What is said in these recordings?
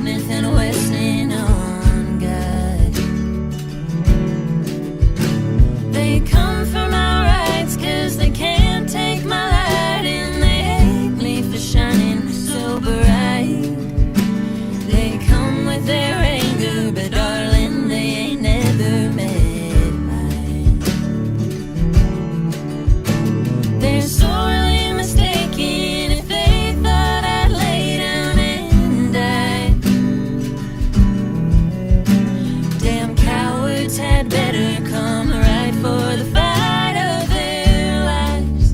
Smith and Wesson on God. They come for my rights 'cause they can't take my light, and they hate me for shining so bright. They come with their anger, but darling, they ain't never met mine. They're sorely mistaken if they thought I'd lay down and die. Damn cowards had better come right for the fight of their lives,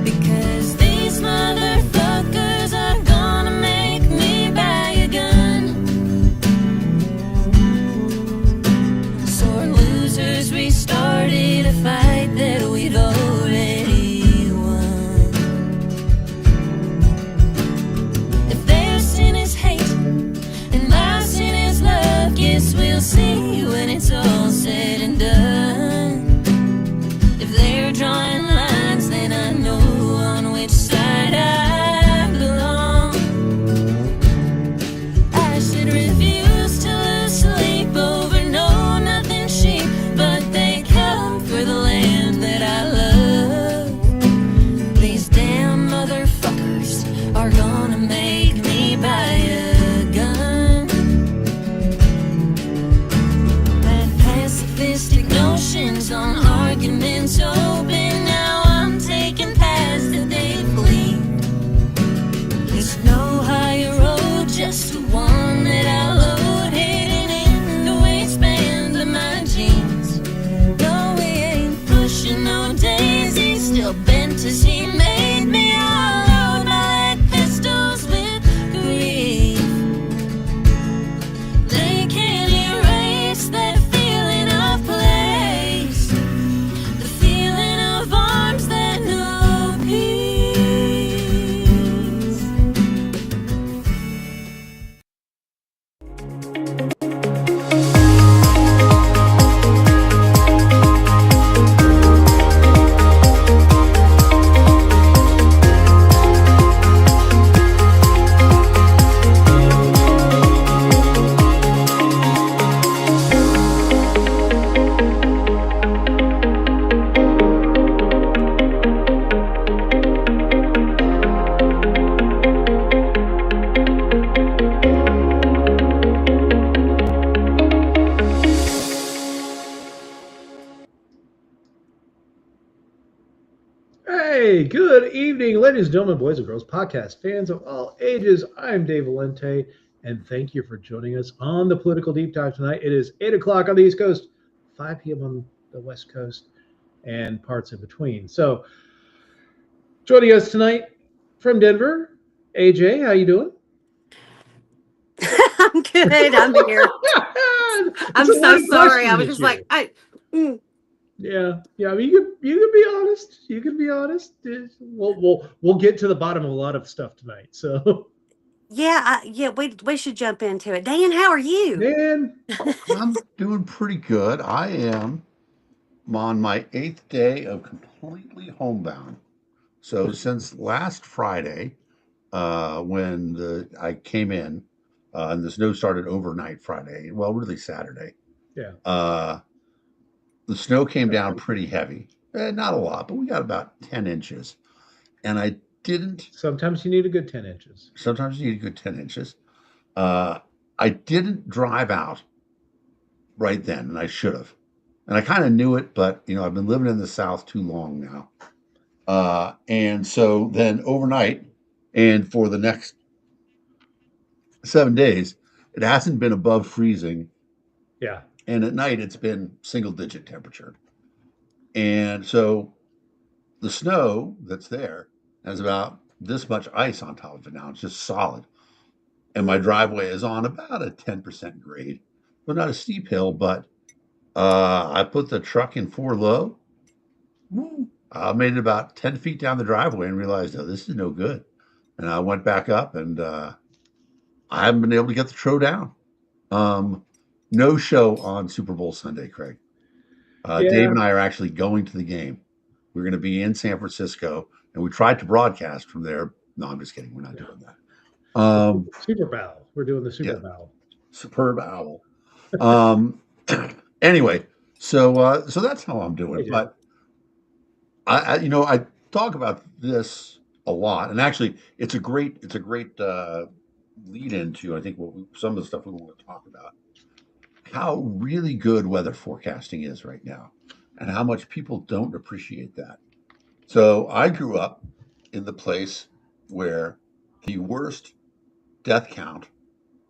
because these motherfuckers are gonna make me buy a gun. Sore losers restarted a fight that we'd already won. If their sin is hate and my sin is love, guess we'll see when it's all said and done. If they're drawing lines, then I know on which side I belong. I should refuse to lose sleep over no nothing sheep, but they come for the land that I love. These damn motherfuckers are gonna make me buy a gun. Had pacifistic notions on arguments open, now I'm taking paths that they flee. There's no higher road, just the one that I load, hidden in the waistband of my jeans. No, we ain't pushing no daisies, still bent as he made me. I'll load my lead pistols with grief. They can't erase that feeling of place, the feeling of arms that know peace. Hey, good evening, ladies and gentlemen, boys and girls, podcast fans of all ages. I'm Dave Valente, and thank you for joining us on the Political Deep Dive tonight. It is 8 o'clock on the East Coast, 5 p.m. on the West Coast, and parts in between. So, joining us tonight from Denver, AJ, how you doing? I'm good. I'm here. I'm It's a lot so of sorry. I questions was this just like, year. Yeah. I mean, you can be honest. You can be honest. We'll get to the bottom of a lot of stuff tonight. So, we should jump into it. Dan, how are you? man, I'm doing pretty good. I am on my 8th day of completely homebound. So since last Friday, when I came in, and the snow started overnight Friday, well, really Saturday. yeah. The snow came down pretty heavy. Not a lot, but we got about 10 inches. And I didn't. Sometimes you need a good 10 inches. Sometimes you need a good 10 inches. I didn't drive out right then, and I should have. And I kind of knew it, but I've been living in the South too long now. And so then overnight, and for the next 7 days, it hasn't been above freezing. Yeah. And at night, it's been single-digit temperature. And so the snow that's there has about this much ice on top of it now. It's just solid. And my driveway is on about a 10% grade. Well, not a steep hill, but I put the truck in 4 low. I made it about 10 feet down the driveway and realized, oh, this is no good. And I went back up, and I haven't been able to get the tro down. No show on Super Bowl Sunday, Craig. Dave and I are actually going to the game. We're going to be in San Francisco, and we tried to broadcast from there. No, I'm just kidding. We're not doing that. Super Bowl. We're doing the Super Yeah. Bowl. Superb owl. Anyway, so that's how I'm doing. Hey, Jay. But I talk about this a lot, and actually, it's a great lead into I think some of the stuff we want to talk about. How really good weather forecasting is right now, and how much people don't appreciate that. So I grew up in the place where the worst death count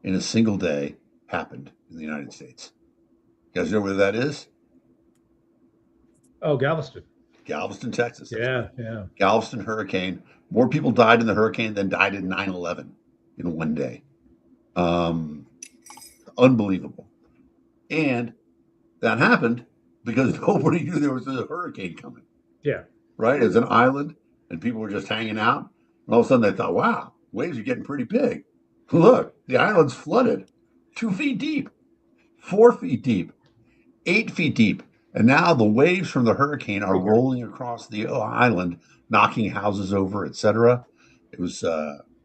in a single day happened in the United States. You guys know where that is? Oh, Galveston. Galveston, Texas. That's Yeah, right. yeah. Galveston hurricane. More people died in the hurricane than died in 9/11 in one day. Um, Unbelievable. And that happened because nobody knew there was a hurricane coming, Yeah. right? It was an island and people were just hanging out. And all of a sudden they thought, wow, waves are getting pretty big. Look, the island's flooded 2 feet deep, 4 feet deep, 8 feet deep. And now the waves from the hurricane are rolling across the island, knocking houses over, etc. It was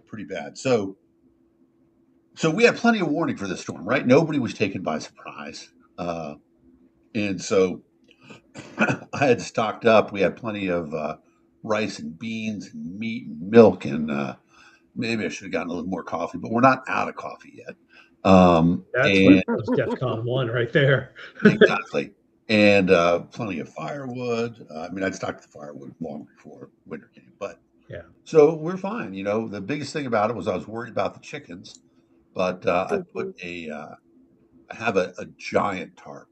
pretty bad. So we had plenty of warning for this storm, right? Nobody was taken by surprise. And so I had stocked up. We had plenty of rice and beans and meat and milk. And maybe I should have gotten a little more coffee, but we're not out of coffee yet. That's And DEFCON 1 right there. exactly. And plenty of firewood. I mean, I'd stocked the firewood long before winter came, but Yeah. so we're fine. The biggest thing about it was I was worried about the chickens, but I put I have a giant tarp.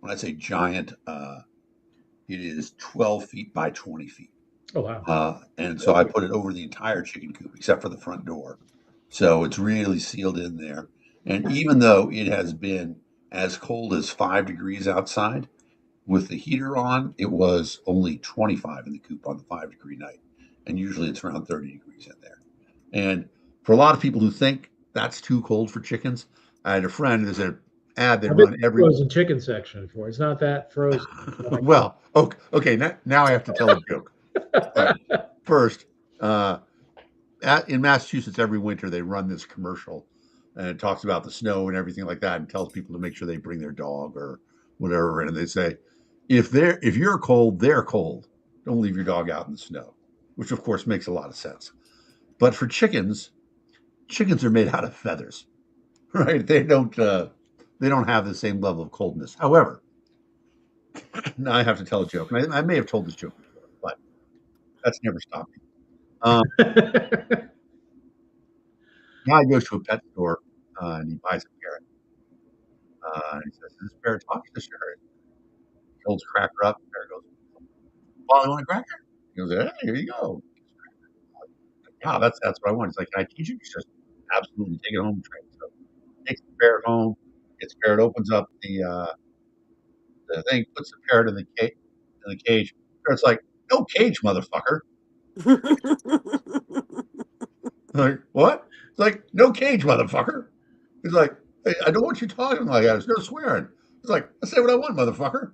When I say giant, it is 12 feet by 20 feet. Oh, wow. And so I put it over the entire chicken coop except for the front door. So it's really sealed in there. And even though it has been as cold as 5 degrees outside, with the heater on, it was only 25 in the coop on the 5 degree night. And usually it's around 30 degrees in there. And for a lot of people who think that's too cold for chickens, I had a friend, there's an ad they I've been run in the every. frozen chicken section before. It's not that frozen. Well, okay. Now I have to tell a joke. First, in Massachusetts, every winter they run this commercial, and it talks about the snow and everything like that, and tells people to make sure they bring their dog or whatever. And they say, if you're cold, they're cold. Don't leave your dog out in the snow, which of course makes a lot of sense. But for chickens are made out of feathers, right? They don't have the same level of coldness. However, now I have to tell a joke, and I may have told this joke before, but that's never stopped me. Guy goes to a pet store and he buys a parrot. And he says, "Does this parrot talk?" He says, "Sure." He holds a cracker up. The parrot goes, "Well, you want a cracker?" He goes, "Hey, here you go." Yeah, that's what I want. He's like, "Can I teach you?" He says, "Absolutely. Take it home and train." So he takes the parrot home. Gets the parrot, opens up the thing, puts the parrot in the cage. The parrot's like, "No cage, motherfucker." Like, what? It's like, "No cage, motherfucker." He's like, "Hey, I don't want you talking like that. There's no swearing." He's like, "I say what I want, motherfucker."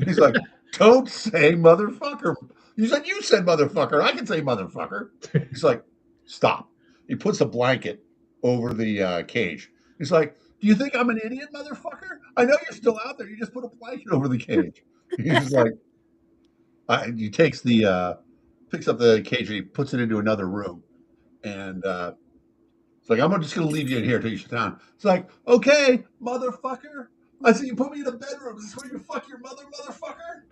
He's like, "Don't say motherfucker." He's like, "You said motherfucker. I can say motherfucker." He's like, "Stop." He puts a blanket over the cage. He's like, "Do you think I'm an idiot, motherfucker? I know you're still out there. You just put a blanket over the cage." He's like, he takes picks up the cage and he puts it into another room. And it's like, "I'm just going to leave you in here till you sit down." It's like, "Okay, motherfucker. I see you put me in a bedroom. Is this where you fuck your mother, motherfucker?"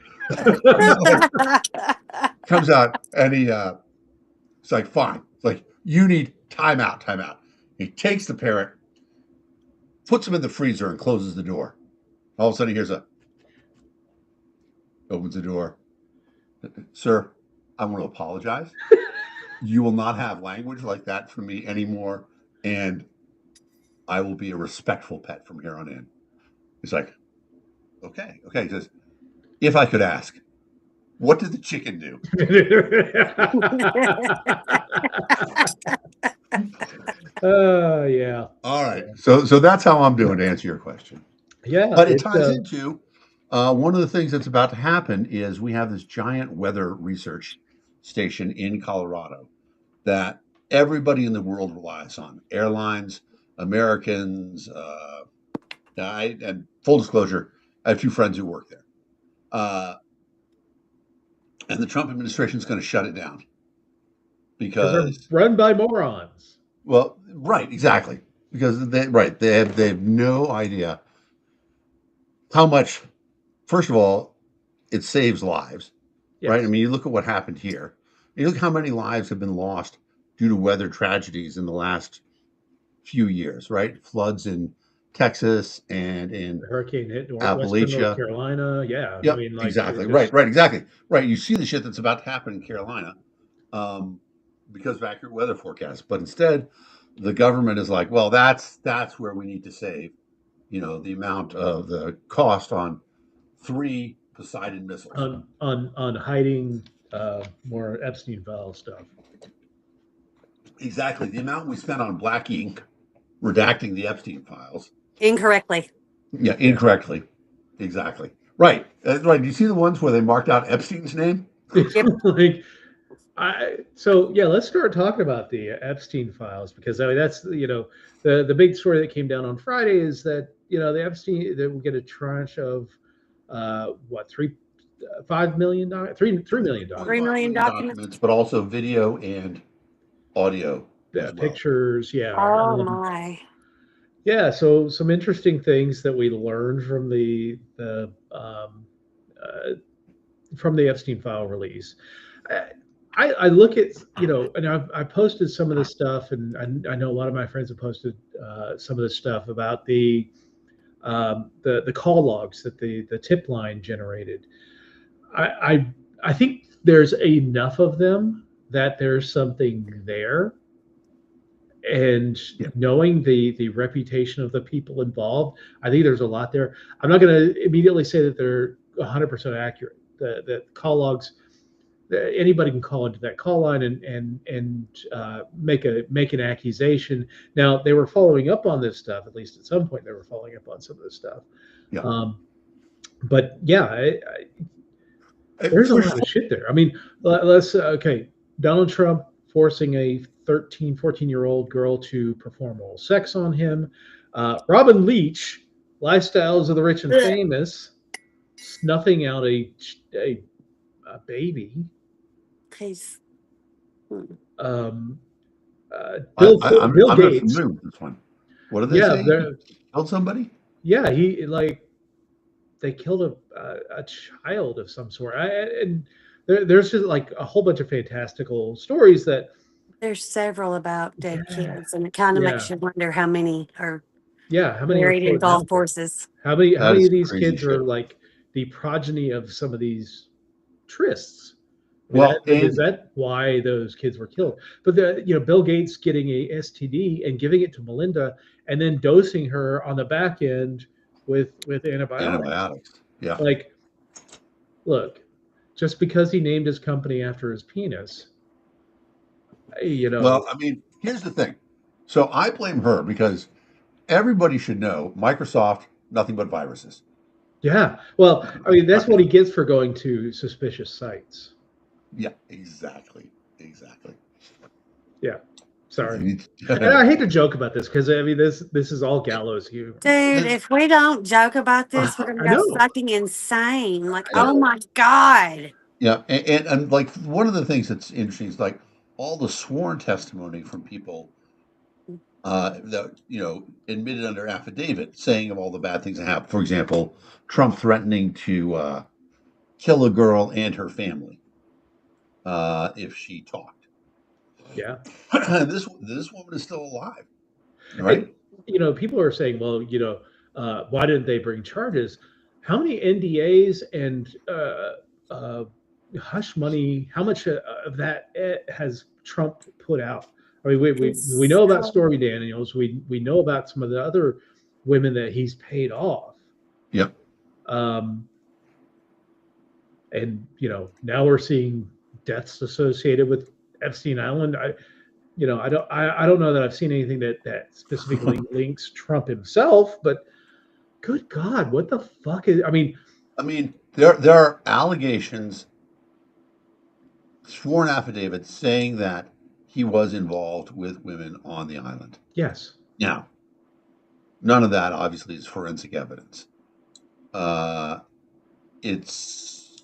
Comes out and it's like, "Fine." It's like, "You need timeout. He takes the parrot, puts him in the freezer, and closes the door. All of a sudden, he opens the door. "Sir, I want to apologize. You will not have language like that from me anymore, and I will be a respectful pet from here on in." He's like, okay. He says, "If I could ask, what did the chicken do?" Yeah. All right. So that's how I'm doing to answer your question. Yeah. But it ties into one of the things that's about to happen is we have this giant weather research station in Colorado that everybody in the world relies on. Airlines, Americans. And full disclosure, I have 2 friends who work there. And the Trump administration is going to shut it down Because they're because, run by morons. well, right, exactly. Because they have no idea how much, first of all, it saves lives, right? I Yes. mean, you look at what happened here. You look how many lives have been lost due to weather tragedies in the last few years, right? Floods in Texas and in The hurricane hit Western North Appalachia. Carolina. Yeah. I Yep, mean, like, it exactly. just, Right, exactly. Right. You see the shit that's about to happen in Carolina um, because of accurate weather forecasts. But instead, the government is like, well, that's where we need to save, the amount of the cost on 3 Poseidon missiles. on hiding more Epstein file stuff. Exactly. The amount we spent on black ink redacting the Epstein files. Incorrectly. Yeah, incorrectly. Exactly. Right. Right. Do you see the ones where they marked out Epstein's name? Yep. Like, so yeah, let's start talking about the Epstein files, because I mean that's the big story that came down on Friday is that the Epstein, that will get a tranche of what, $5 million, $3 million, $3 million documents. But also video and audio as well. pictures, yeah. Oh my. Yeah, so some interesting things that we learned from the Epstein file release. I look at, and I posted some of this stuff, and I know a lot of my friends have posted some of this stuff about the call logs that the tip line generated. I think there's enough of them that there's something there. And Yeah. knowing the reputation of the people involved, I think there's a lot there. I'm not going to immediately say that they're 100% accurate. The call logs, anybody can call into that call line and make an accusation. Now, they were following up on this stuff. At least at some point, they were following up on some of this stuff. Yeah. But yeah, there's a lot of shit there. I mean, let's okay. Donald Trump forcing a 13, 14-year-old girl to perform oral sex on him. Robin Leach, Lifestyles of the Rich and Famous, snuffing out a baby. He's Bill I'm Gates. not familiar with this one. What did they say? He killed somebody? Yeah, they killed a child of some sort. And there's just like a whole bunch of fantastical stories that. There's several about dead kids, and it kind of makes you wonder how many are how many buried in golf courses. How many of these kids shit. are like the progeny of some of these trysts? Is that why those kids were killed? But Bill Gates getting a STD and giving it to Melinda, and then dosing her on the back end with antibiotics. Yeah. Like, look, just because he named his company after his penis, Well, I mean, here's the thing. So I blame her because everybody should know Microsoft, nothing but viruses. Yeah. Well, I mean, that's what he gets for going to suspicious sites. Yeah, exactly. Yeah. Sorry. And I hate to joke about this because I mean this is all gallows humor. Dude, if we don't joke about this, we're gonna go fucking insane. Like, oh my God. Yeah, and like one of the things that's interesting is like all the sworn testimony from people that admitted under affidavit, saying of all the bad things that happened. For example, Trump threatening to kill a girl and her family if she talked. Yeah. This woman is still alive, right? And, people are saying, well, why didn't they bring charges? How many NDAs and hush money? How much of that has Trump put out? I mean, we know about Stormy Daniels. We know about some of the other women that he's paid off. Yep. And now we're seeing deaths associated with Epstein Island. I don't know that I've seen anything that specifically links Trump himself, but good God, what the fuck is? I mean, there are allegations, sworn affidavits saying that he was involved with women on the island. Yes. Now, none of that obviously is forensic evidence. It's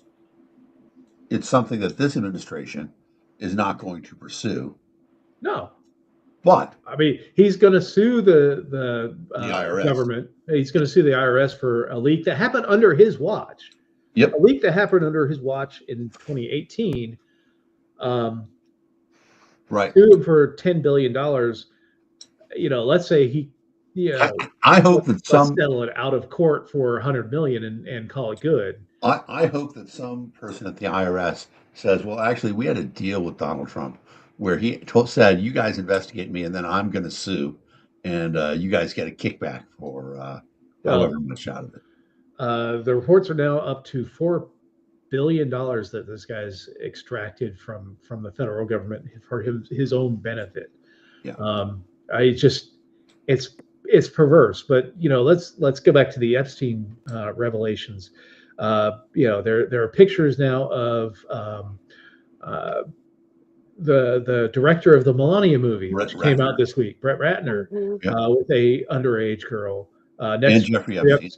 something that this administration is not going to pursue. No. But I mean, he's going to sue the IRS. government. He's going to sue the IRS for a leak that happened under his watch. Yep. A leak that happened under his watch in 2018. Right. Sue him for $10 billion. Let's say he, I hope that let's settle it out of court for 100 million and call it good. I hope that some person at the IRS says, well, actually, we had a deal with Donald Trump where he said, you guys investigate me and then I'm going to sue. And you guys get a kickback for however much out of it. The reports are now up to $4 billion that this guy's extracted from the federal government for his own benefit. Yeah. It's perverse, but let's go back to the Epstein revelations. There are pictures now of the director of the Melania movie, which came out this week, Brett Ratner, with a underage girl. And Jeffrey Epstein.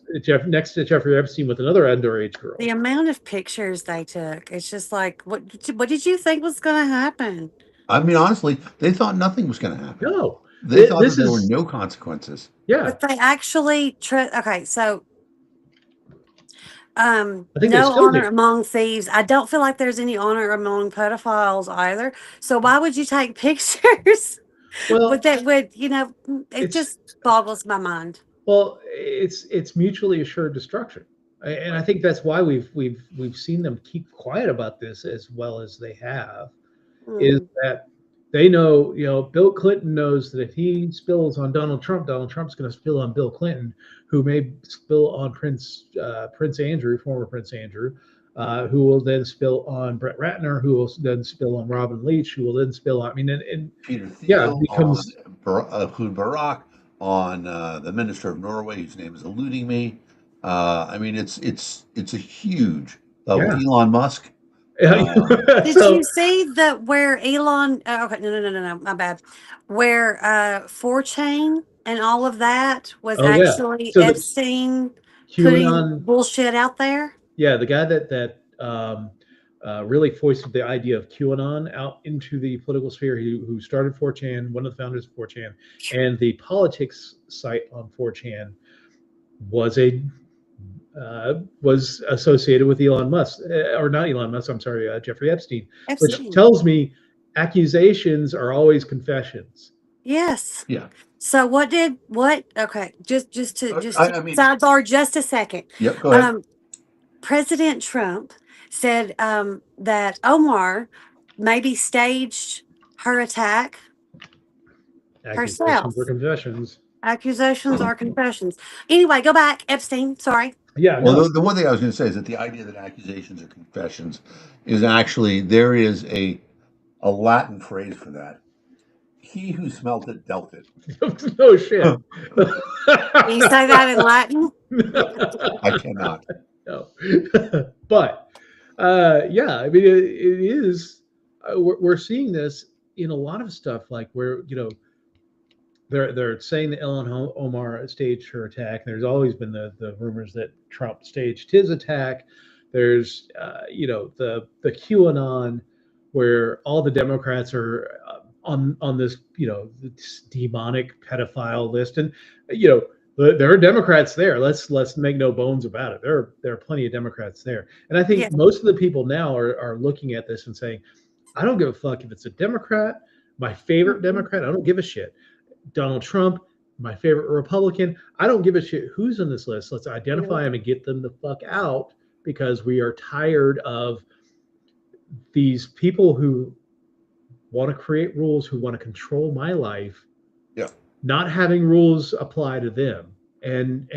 Next to Jeffrey Epstein with another underage girl. The amount of pictures they took, it's just like, what did you think was going to happen? I mean, honestly, they thought nothing was going to happen. No. They thought that there were no consequences. Yeah. But they actually, okay, so I think no honor among thieves. I don't feel like there's any honor among pedophiles either. So why would you take pictures? Well, it just boggles my mind. Well, it's mutually assured destruction, and I think that's why we've seen them keep quiet about this as well as they have. Is that they know, Bill Clinton knows that if he spills on Donald Trump, Donald Trump's going to spill on Bill Clinton, who may spill on Prince Andrew, former Prince Andrew, who will then spill on Brett Ratner, who will then spill on Robin Leach, who will then spill on. I mean, and Peter Thiel, yeah, it becomes Ehud Barak, on the minister of Norway, whose name is eluding me. I mean, it's a huge Elon Musk. Did you see where Elon? Okay, no, my bad. Where 4chan and all of that was actually Epstein putting bullshit out there. Yeah, the guy that really foisted the idea of QAnon out into the political sphere, who started 4chan, one of the founders of 4chan, and the politics site on 4chan was associated with Elon Musk, or not Elon Musk, I'm sorry, Jeffrey Epstein, which tells me accusations are always confessions. Yes. Yeah. So okay, just sidebar just a second. Yep, go ahead. President Trump said that Omar maybe staged her attack herself. Accusations are confessions. Anyway, go back, Epstein. Sorry. Yeah. Well, the one thing I was going to say is that the idea that accusations are confessions is actually, there is a Latin phrase for that. He who smelt it dealt it. No shit. Can you say that in Latin? I cannot. No. But yeah, I mean, it is. We're seeing this in a lot of stuff, like where they're saying that Ilhan Omar staged her attack. There's always been the rumors that Trump staged his attack. There's the QAnon, where all the Democrats are on this this demonic pedophile list, and there are Democrats there. Let's make no bones about it. There are plenty of Democrats there, and I think most of the people now are looking at this and saying, I don't give a fuck if it's a Democrat, my favorite Democrat. I don't give a shit. Donald Trump, my favorite Republican. I don't give a shit who's on this list. Let's identify them and get them the fuck out, because we are tired of these people who want to create rules, who want to control my life, not having rules apply to them. And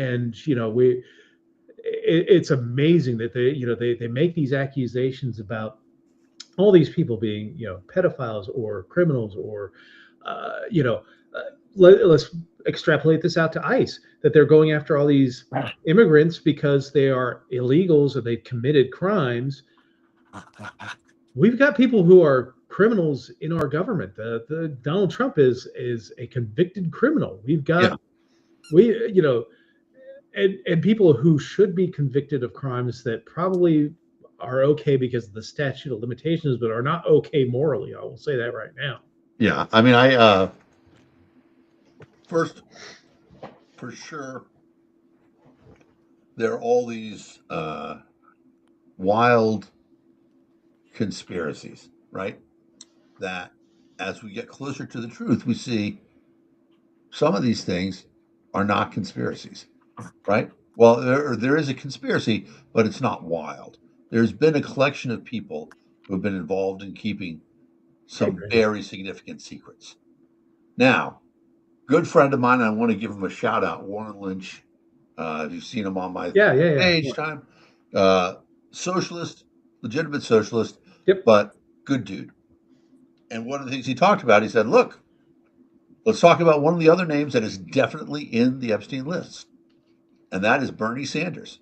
it's amazing that they make these accusations about all these people being pedophiles or criminals, or let's extrapolate this out to ICE, that they're going after all these immigrants because they are illegals or they've committed crimes. We've got people who are criminals in our government. The Donald Trump is a convicted criminal. We've got and people who should be convicted of crimes that probably are okay because of the statute of limitations, but are not okay morally. I will say that right now. Yeah, I mean, I first, for sure, there are all these wild conspiracies, right? That as we get closer to the truth, we see some of these things are not conspiracies, right? Well, there is a conspiracy, but it's not wild. There's been a collection of people who have been involved in keeping some very significant secrets. Now, good friend of mine, I want to give him a shout out, Warren Lynch. You've seen him on my page time. Socialist, legitimate socialist, but good dude. And one of the things he talked about, he said, look, let's talk about one of the other names that is definitely in the Epstein list, and that is Bernie Sanders.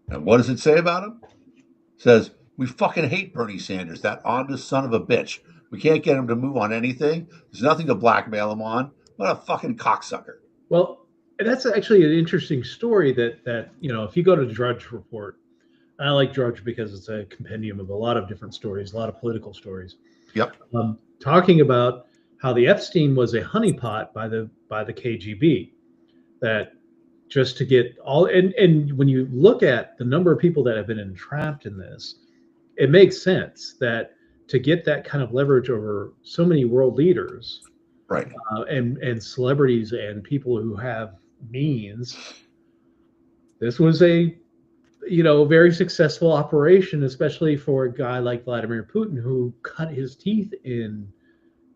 And what does it say about him? It says, we fucking hate Bernie Sanders, that honest son of a bitch. We can't get him to move on anything. There's nothing to blackmail him on. What a fucking cocksucker. Well, that's actually an interesting story that if you go to Drudge Report, and I like Drudge because it's a compendium of a lot of different stories, a lot of political stories. Yep. Talking about how the Epstein was a honeypot by the KGB, that just to get all and when you look at the number of people that have been entrapped in this, it makes sense that to get that kind of leverage over so many world leaders, right, and celebrities and people who have means, this was a very successful operation, especially for a guy like Vladimir Putin, who cut his teeth in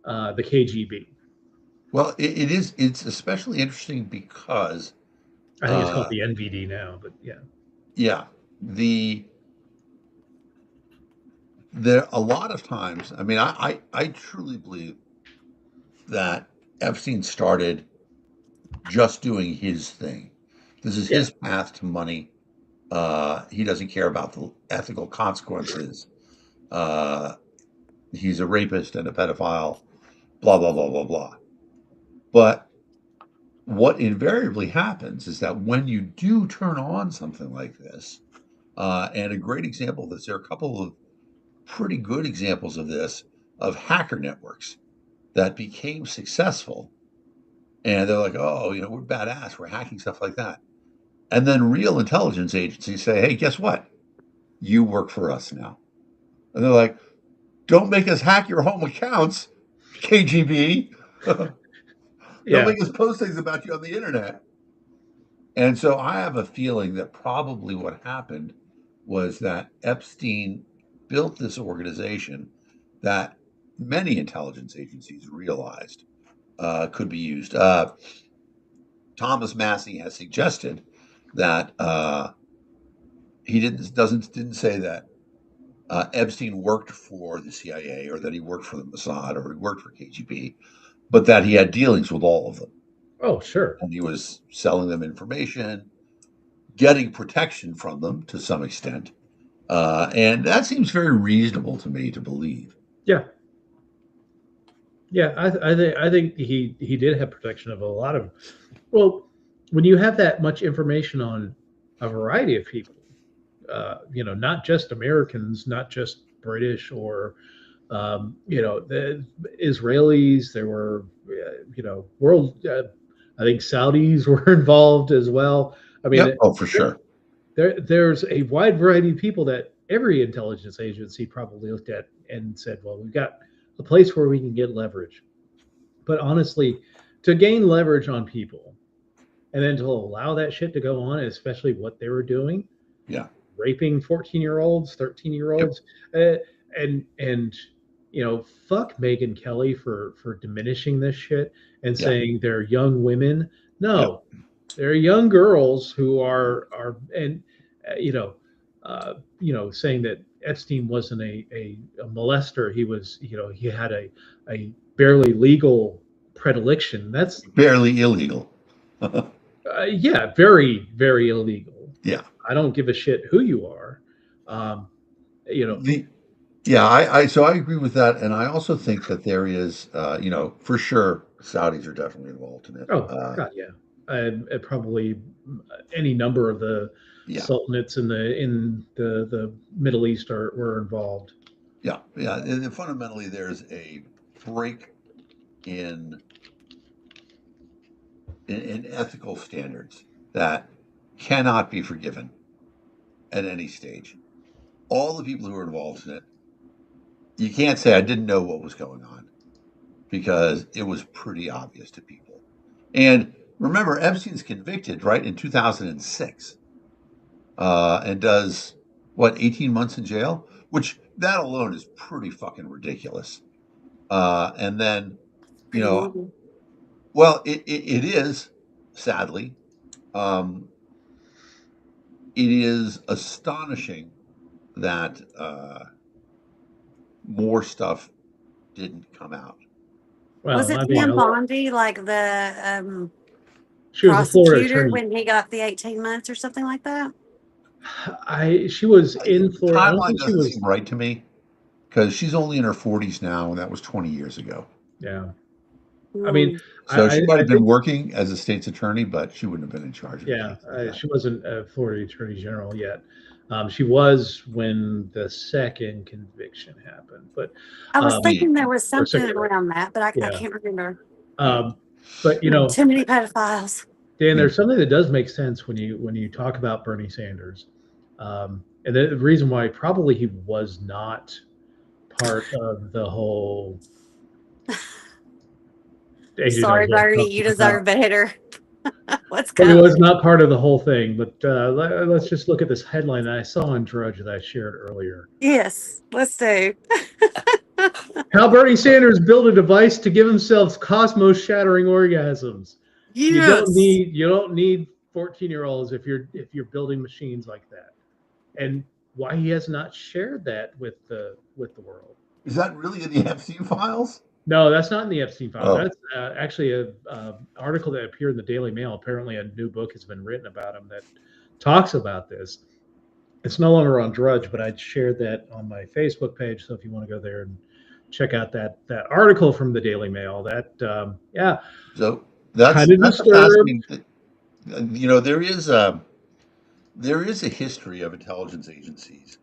the KGB. Well, it's especially interesting because I think it's called the NVD now, but yeah, there a lot of times. I mean, I truly believe that Epstein started just doing his thing. This is his path to money. He doesn't care about the ethical consequences. He's a rapist and a pedophile, blah, blah, blah, blah, blah. But what invariably happens is that when you do turn on something like this, and a great example of this, there are a couple of pretty good examples of this, of hacker networks that became successful. And they're like, oh, we're badass. We're hacking stuff like that. And then real intelligence agencies say, hey, guess what? You work for us now. And they're like, don't make us hack your home accounts, KGB. Don't make us post things about you on the internet. And so I have a feeling that probably what happened was that Epstein built this organization that many intelligence agencies realized could be used. Thomas Massie has suggested that he didn't say that Epstein worked for the CIA or that he worked for the Mossad or he worked for KGB, but that he had dealings with all of them. Oh, sure. And he was selling them information, getting protection from them to some extent. And that seems very reasonable to me to believe. Yeah. Yeah, I think he did have protection of a lot of. Well, when you have that much information on a variety of people, not just Americans, not just British or, the Israelis. There were, world. I think Saudis were involved as well. I mean, for sure. There's a wide variety of people that every intelligence agency probably looked at and said, well, we've got a place where we can get leverage. But honestly, to gain leverage on people and then to allow that shit to go on, especially what they were doing, raping 14-year-olds, 13-year-olds, and fuck Megyn Kelly for diminishing this shit and saying they're young women. No, they're young girls who are saying that Epstein wasn't a molester. He was, he had a barely legal predilection. That's barely illegal. Very, very illegal. Yeah. I don't give a shit who you are. Yeah, I agree with that, and I also think that there is, for sure, Saudis are definitely involved in it. Oh God, yeah, and probably any number of the Yeah, sultanates in the Middle East were involved. yeah, and fundamentally, there's a break in in ethical standards that cannot be forgiven at any stage. All the people who are involved in it, you can't say I didn't know what was going on because it was pretty obvious to people. And remember, Epstein's convicted right in 2006, and does what 18 months in jail, which that alone is pretty fucking ridiculous. And then, you Pretty know, normal. well, it is sadly. Um, it is astonishing that more stuff didn't come out. Was Well, it I mean, Pam Bondi, like the she was a Florida prosecutor, attorney. when he got the 18 months or something like that? She was in The Florida. I don't timeline think she doesn't was. seem right to me because she's only in her 40s now, and that was 20 years ago. Yeah, I mean, Hmm. So she might I have been think working as a state's attorney, but she wouldn't have been in charge of a yeah, case like that. she wasn't a Florida Attorney General yet. She was when the second conviction happened, but I was um, thinking there was or something second arrest. around that, but I Yeah. can't remember. But Too many pedophiles. Dan, Yeah. there's something that does make sense when you talk about Bernie Sanders, and the reason why probably he was not part of the whole. AJ Sorry, knows what I'm Bernie, you talking about. deserve better. What's But he was coming? not part of the whole thing. But let's just look at this headline that I saw on Drudge that I shared earlier. Yes, let's do. How Bernie Sanders built a device to give himself cosmos-shattering orgasms. Yes. You don't need 14-year-olds if you're building machines like that. And why he has not shared that with the world. Is that really in the Epstein files? No, that's not in the Epstein files. Oh. That's actually a article that appeared in the Daily Mail. Apparently, a new book has been written about him that talks about this. It's no longer on Drudge, but I shared that on my Facebook page. So if you want to go there and check out that article from the Daily Mail, yeah. So that's Kind of that's a disturbed. fascinating thing. You know, there is a history of intelligence agencies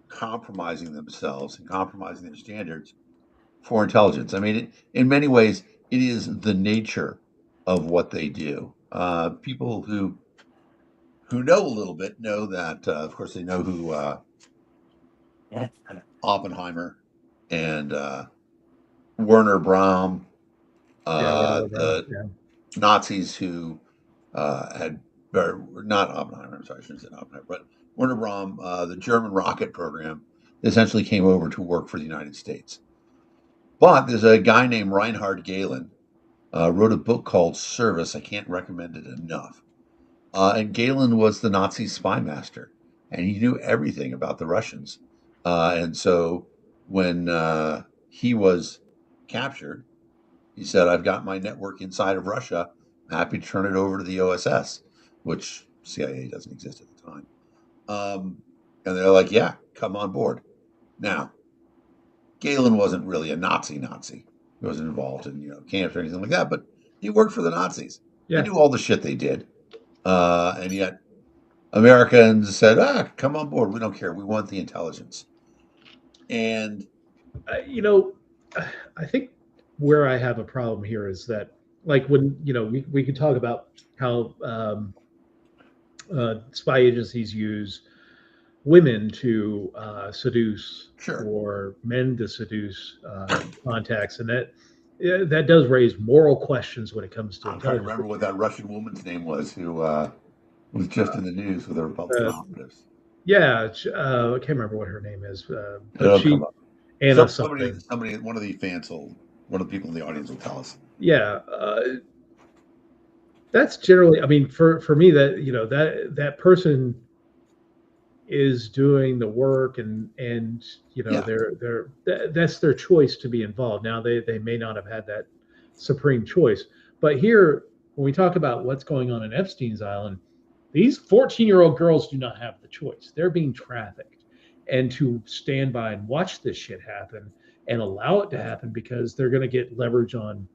compromising themselves and compromising their standards for intelligence. I mean, in many ways, it is the nature of what they do. People who know a little bit know that, of course, they know who Oppenheimer and Werner Braun, the Nazis who had, or not Oppenheimer, I'm sorry, I shouldn't say Oppenheimer, but Werner Braun, the German rocket program, essentially came over to work for the United States. But there's a guy named Reinhard Gehlen, wrote a book called Service. I can't recommend it enough. And Gehlen was the Nazi spy master, and he knew everything about the Russians. And so when he was captured, he said, I've got my network inside of Russia. I'm happy to turn it over to the OSS, which CIA doesn't exist at the time. And they're like, yeah, come on board. Now, Gehlen wasn't really a Nazi. He wasn't involved in camps or anything like that, but he worked for the Nazis. Yeah. He knew all the shit they did. And yet Americans said, come on board. We don't care. We want the intelligence. And I think where I have a problem here is that, like, when we could talk about how spy agencies use women to seduce, sure, or men to seduce contacts, and that does raise moral questions when it comes to I'm trying to remember what that Russian woman's name was who was just in the news with the Republican operatives. Yeah, I can't remember what her name is, but she Anna somebody, one of the fans will, one of the people in the audience will tell us. Yeah, that's generally, I mean, for me, that that person is doing the work, and that's their choice to be involved. Now they may not have had that supreme choice, but here, when we talk about what's going on in Epstein's Island, these 14-year-old girls do not have the choice. They're being trafficked, and to stand by and watch this shit happen and allow it to happen because they're going to get leverage on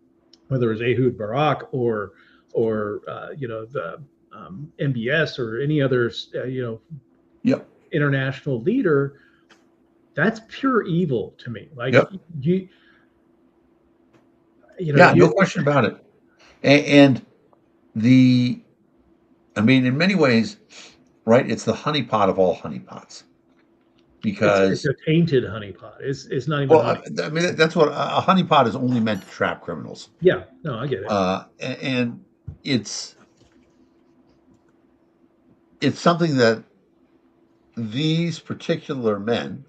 whether it's Ehud Barak or the MBS or any other international leader. That's pure evil to me. Like no question about it. And in many ways, right? It's the honeypot of all honeypots. Because it's a tainted honeypot. It's not even. Well, I mean, that's what a honeypot is only meant to trap criminals. Yeah, no, I get it. And it's something that these particular men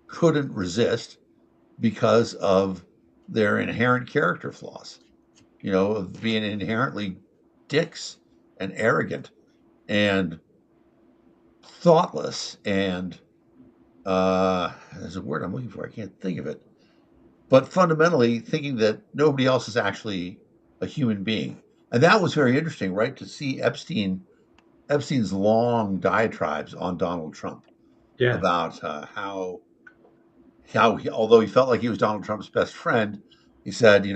couldn't resist because of their inherent character flaws, of being inherently dicks and arrogant and thoughtless and there's a word I'm looking for. I can't think of it. But fundamentally thinking that nobody else is actually a human being. And that was very interesting, right? To see Epstein's long diatribes on Donald Trump about how he, although he felt like he was Donald Trump's best friend, he said,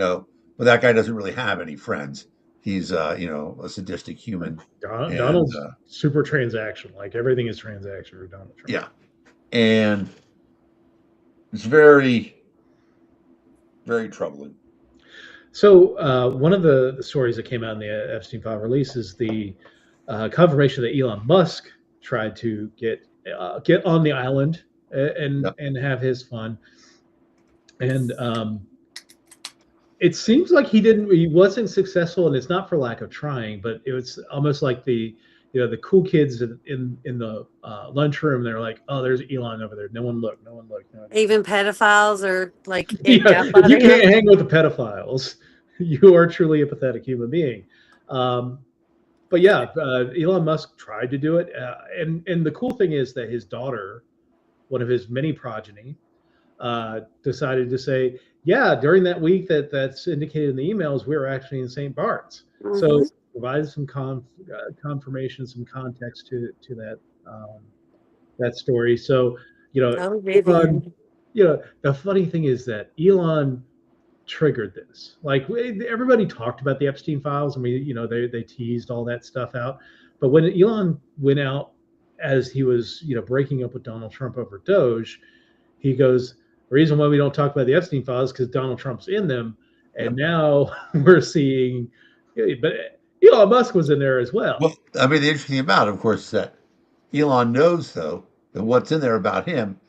but that guy doesn't really have any friends. He's, a sadistic human. Donald's super transactional. Like everything is transactional with Donald Trump. Yeah. And it's very, very troubling. So one of the stories that came out in the Epstein file release is the confirmation that Elon Musk tried to get on the island and have his fun. And it seems like he wasn't successful, and it's not for lack of trying, but it was almost like the cool kids in the lunchroom. They're like, "Oh, there's Elon over there. No one look. Even pedophiles are like, you can't hang with the pedophiles. You are truly a pathetic human being." But yeah, Elon Musk tried to do it, and the cool thing is that his daughter, one of his many progeny, decided to say, "Yeah, during that week that's indicated in the emails, we were actually in St. Bart's." Mm-hmm. So provided some confirmation, some context to that story. So Elon, the funny thing is that Elon triggered this. Like everybody talked about the Epstein files, and they teased all that stuff out. But when Elon went out as he was breaking up with Donald Trump over Doge, he goes, "The reason why we don't talk about the Epstein files is because Donald Trump's in them." And now we're seeing, but Elon Musk was in there as well. Well, I mean, the interesting thing about it, of course, is that Elon knows, though, that what's in there about him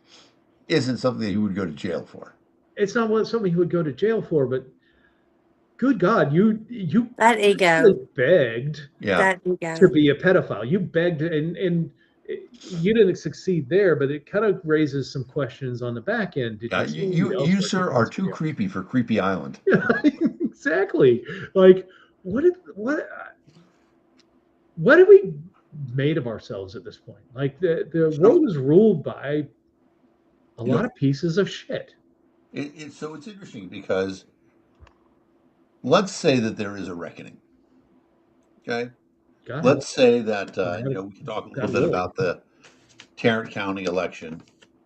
isn't something that he would go to jail for. It's not something he would go to jail for, but good God, you that ego begged to be a pedophile. You begged, and you didn't succeed there, but it kind of raises some questions on the back end. You sir, are too creepy for Creepy Island. Exactly. Like, what have we made of ourselves at this point? Like the world is ruled by a lot of pieces of shit. So it's interesting because let's say that there is a reckoning. Okay. Let's say that we can talk a little bit about the Tarrant County election,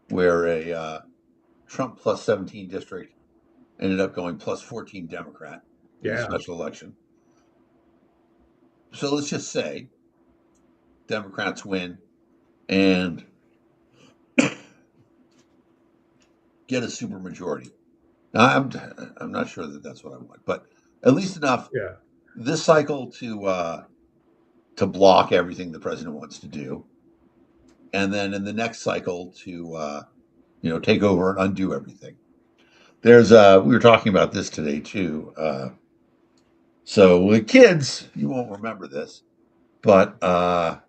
where a Trump plus 17 district ended up going plus 14 Democrat in the special election. So let's just say Democrats win and get a supermajority. Now, I'm not sure that that's what I want, but at least enough this cycle to block everything the president wants to do, and then in the next cycle to take over and undo everything. There's we were talking about this today too. So with kids, you won't remember this, but back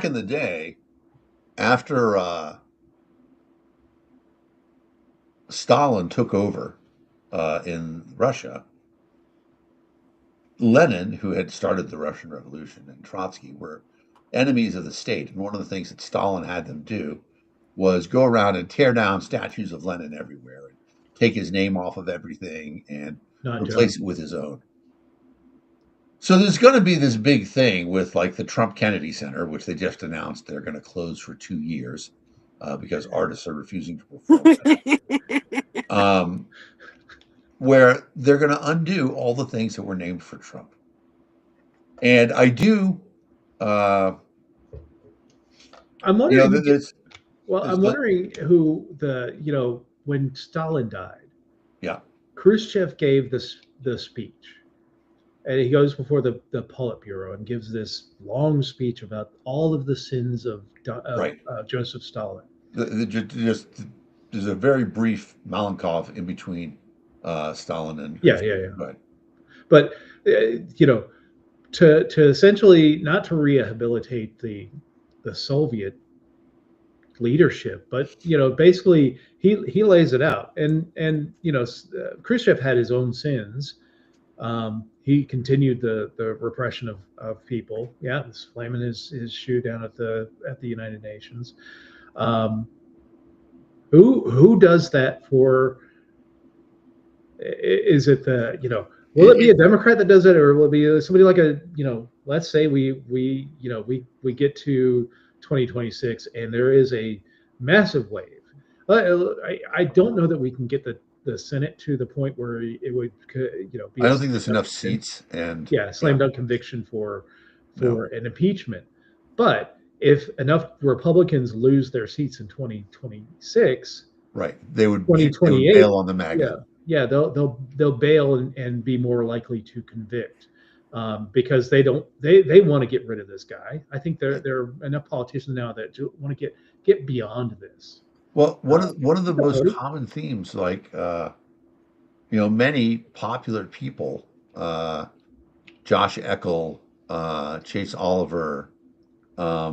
in the day, after Stalin took over in Russia, Lenin, who had started the Russian Revolution, and Trotsky were enemies of the state. And one of the things that Stalin had them do was go around and tear down statues of Lenin everywhere and take his name off of everything and replace it with his own. So there's going to be this big thing with like the Trump Kennedy Center, which they just announced they're going to close for 2 years because artists are refusing to perform there. Where they're going to undo all the things that were named for Trump. And I do. I'm wondering. I'm like, wondering who when Stalin died. Yeah. Khrushchev gave the speech, and he goes before the Politburo and gives this long speech about all of the sins of Joseph Stalin. There's a very brief Malenkov in between Stalin and Khrushchev. Yeah. Right. But to essentially not to rehabilitate the Soviet leadership, but basically he lays it out, and Khrushchev had his own sins. He continued the repression of people. Yeah, slamming his shoe down at the United Nations. Who does that for? Is it will it be a Democrat that does it, or will it be somebody like let's say we get to 2026 and there is a massive wave. I don't know that we can get the Senate to the point where it would be. I don't think there's enough seats and slam dunk conviction for an impeachment. But if enough Republicans lose their seats in 2026, they would bail on the MAGA. Yeah, they'll bail and be more likely to convict because they want to get rid of this guy. I think there are enough politicians now that want to get beyond this. Well, one of the most common themes, like many popular people, Josh Eckel, Chase Oliver, I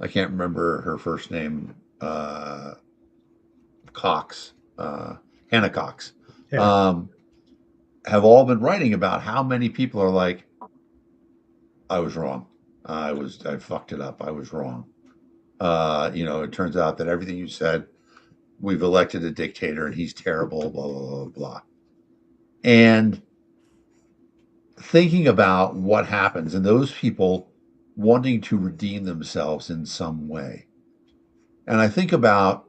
can't remember her first name. Cox, Hannah Cox, have all been writing about how many people are like, I was wrong. I fucked it up. I was wrong. It turns out that everything you said, we've elected a dictator and he's terrible, blah, blah, blah, blah. And thinking about what happens and those people wanting to redeem themselves in some way. And I think about,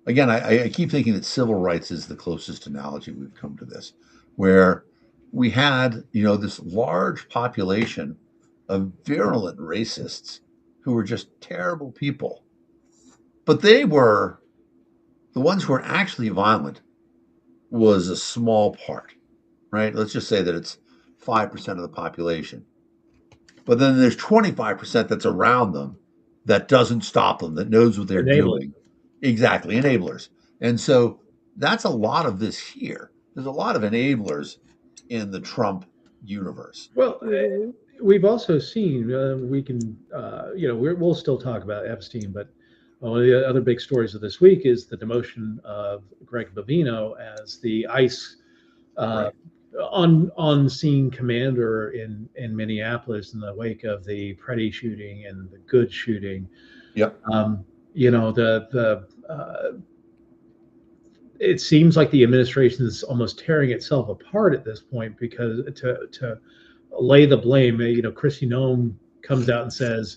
again, I keep thinking that civil rights is the closest analogy we've come to this, where we had, this large population of virulent racists who were just terrible people. But they were, the ones who were actually violent was a small part, right? Let's just say that it's 5% of the population. But then there's 25% that's around them that doesn't stop them, that knows what they're doing. Exactly, enablers. And so that's a lot of this here. There's a lot of enablers in the Trump universe. Well, we've also seen, we can, we'll still talk about Epstein, but one of the other big stories of this week is the demotion of Greg Bovino as the ICE on-scene commander in Minneapolis in the wake of the Preddy shooting and the Good shooting. Yep. It seems like the administration is almost tearing itself apart at this point because to lay the blame, Kristi Noem comes out and says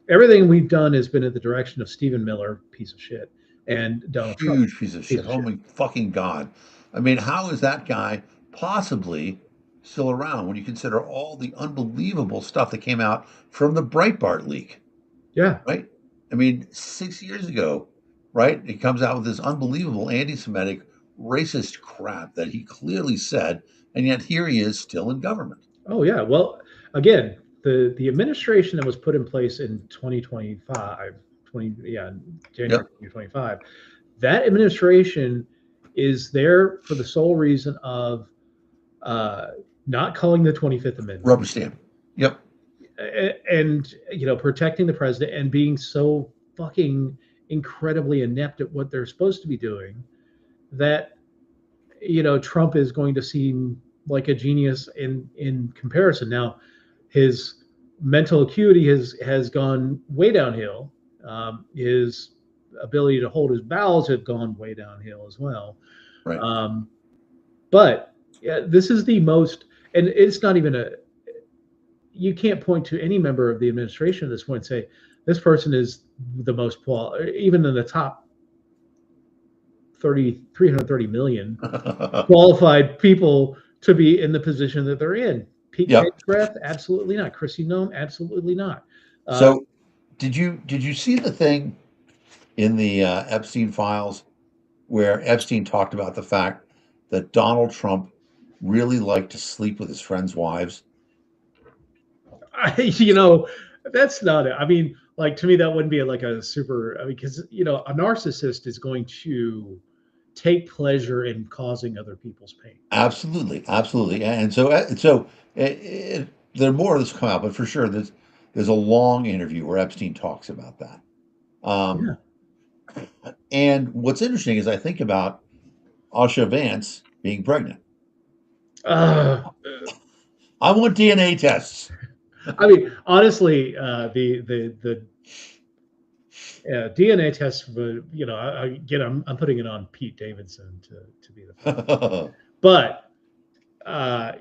everything we've done has been in the direction of Stephen Miller, piece of shit, and Donald Trump. Huge piece of shit. Oh my fucking God. I mean, how is that guy possibly still around when you consider all the unbelievable stuff that came out from the Breitbart leak? Yeah. Right? I mean, 6 years ago, right? He comes out with this unbelievable anti-Semitic racist crap that he clearly said, and yet here he is still in government. Oh, yeah. Well, again, the administration that was put in place in 2025, January 2025, that administration is there for the sole reason of not calling the 25th Amendment. Rubber stamp. Yep. And, protecting the president and being so fucking incredibly inept at what they're supposed to be doing that, Trump is going to seem like a genius in comparison. Now, his mental acuity has gone way downhill. His ability to hold his bowels have gone way downhill as well. Right. But yeah, this is the most, and it's not even a. You can't point to any member of the administration at this point and say this person is the most even in the top 330 million qualified people to be in the position that they're in. Pete Pagegrath, absolutely not. Chrissy Nome, absolutely not. So, did you see the thing in the Epstein files where Epstein talked about the fact that Donald Trump really liked to sleep with his friends' wives? That's not it. I mean, like, to me, that wouldn't be like a super, because, a narcissist is going to take pleasure in causing other people's pain. Absolutely. And so there are more of this come out, but for sure, there's a long interview where Epstein talks about that. And what's interesting is I think about Asha Vance being pregnant. I want DNA tests. I mean, honestly, the DNA test, I'm putting it on Pete Davidson to be the but I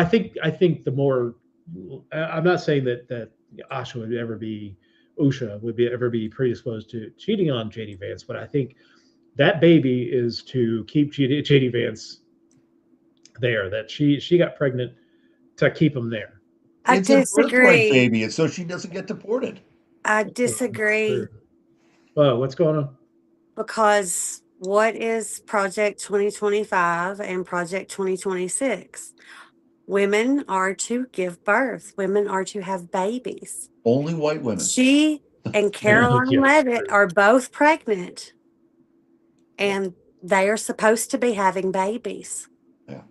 think the more, I'm not saying that Usha would ever be predisposed to cheating on JD Vance, but I think that baby is to keep JD Vance there, that she got pregnant to keep him there. I disagree, baby. It's so she doesn't get deported. I disagree. Well, what's going on? Because what is Project 2025 and Project 2026? Women are to give birth. Women are to have babies. Only white women. She and Caroline Leavitt are both pregnant, and they are supposed to be having babies. Yeah.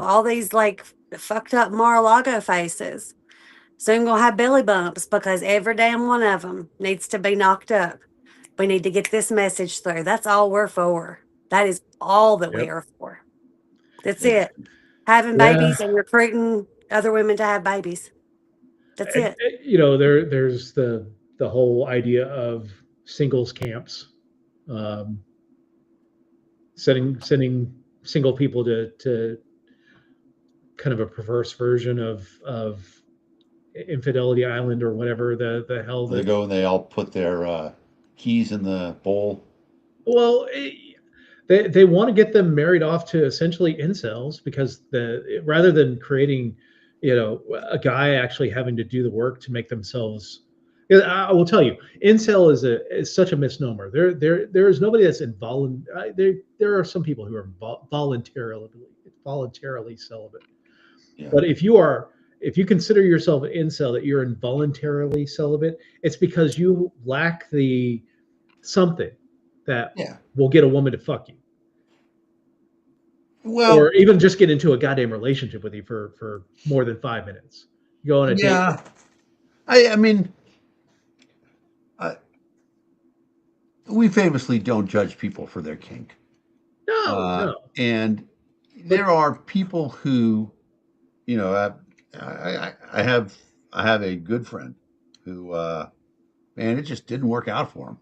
All these like fucked up Mar-a-Lago faces soon gonna have belly bumps because every damn one of them needs to be knocked up. We need to get this message through. That's all we're for. That is all that we are for. That's it. Having babies and recruiting other women to have babies. That's it. There's the whole idea of singles camps, sending single people to kind of a perverse version of Infidelity Island or whatever the hell they go and they all put their keys in the bowl. Well, they want to get them married off to essentially incels, because rather than creating, a guy actually having to do the work to make themselves. I will tell you, incel is such a misnomer. There is nobody that's involuntary. There are some people who are voluntarily celibate. Yeah. But if you consider yourself an incel, that you're involuntarily celibate, it's because you lack the something that will get a woman to fuck you. Well, or even just get into a goddamn relationship with you for more than 5 minutes. You go on a date. I mean, we famously don't judge people for their kink. No. And there are people who, I have a good friend who, man, it just didn't work out for him.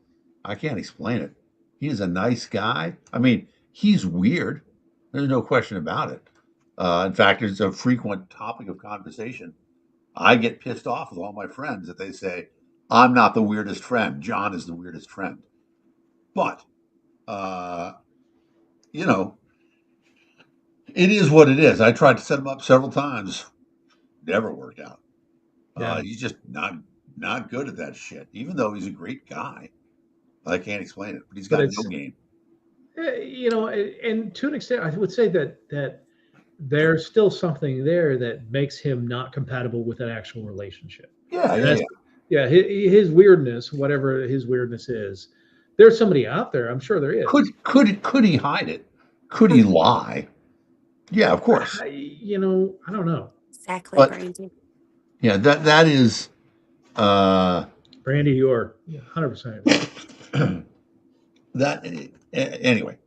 I can't explain it. He's a nice guy. I mean, he's weird. There's no question about it. In fact, it's a frequent topic of conversation. I get pissed off with all my friends that they say, I'm not the weirdest friend. John is the weirdest friend. But, it is what it is. I tried to set him up several times. Never worked out. He's just not good at that shit, even though he's a great guy. I can't explain it, but he's got no game. And to an extent, I would say that there's still something there that makes him not compatible with an actual relationship. His weirdness, whatever his weirdness is, there's somebody out there. I'm sure there is. Could he hide it? Could he lie? Yeah, of course. I don't know. Exactly, but, Brandy. Yeah, that is. Brandy, you are 100%. That anyway,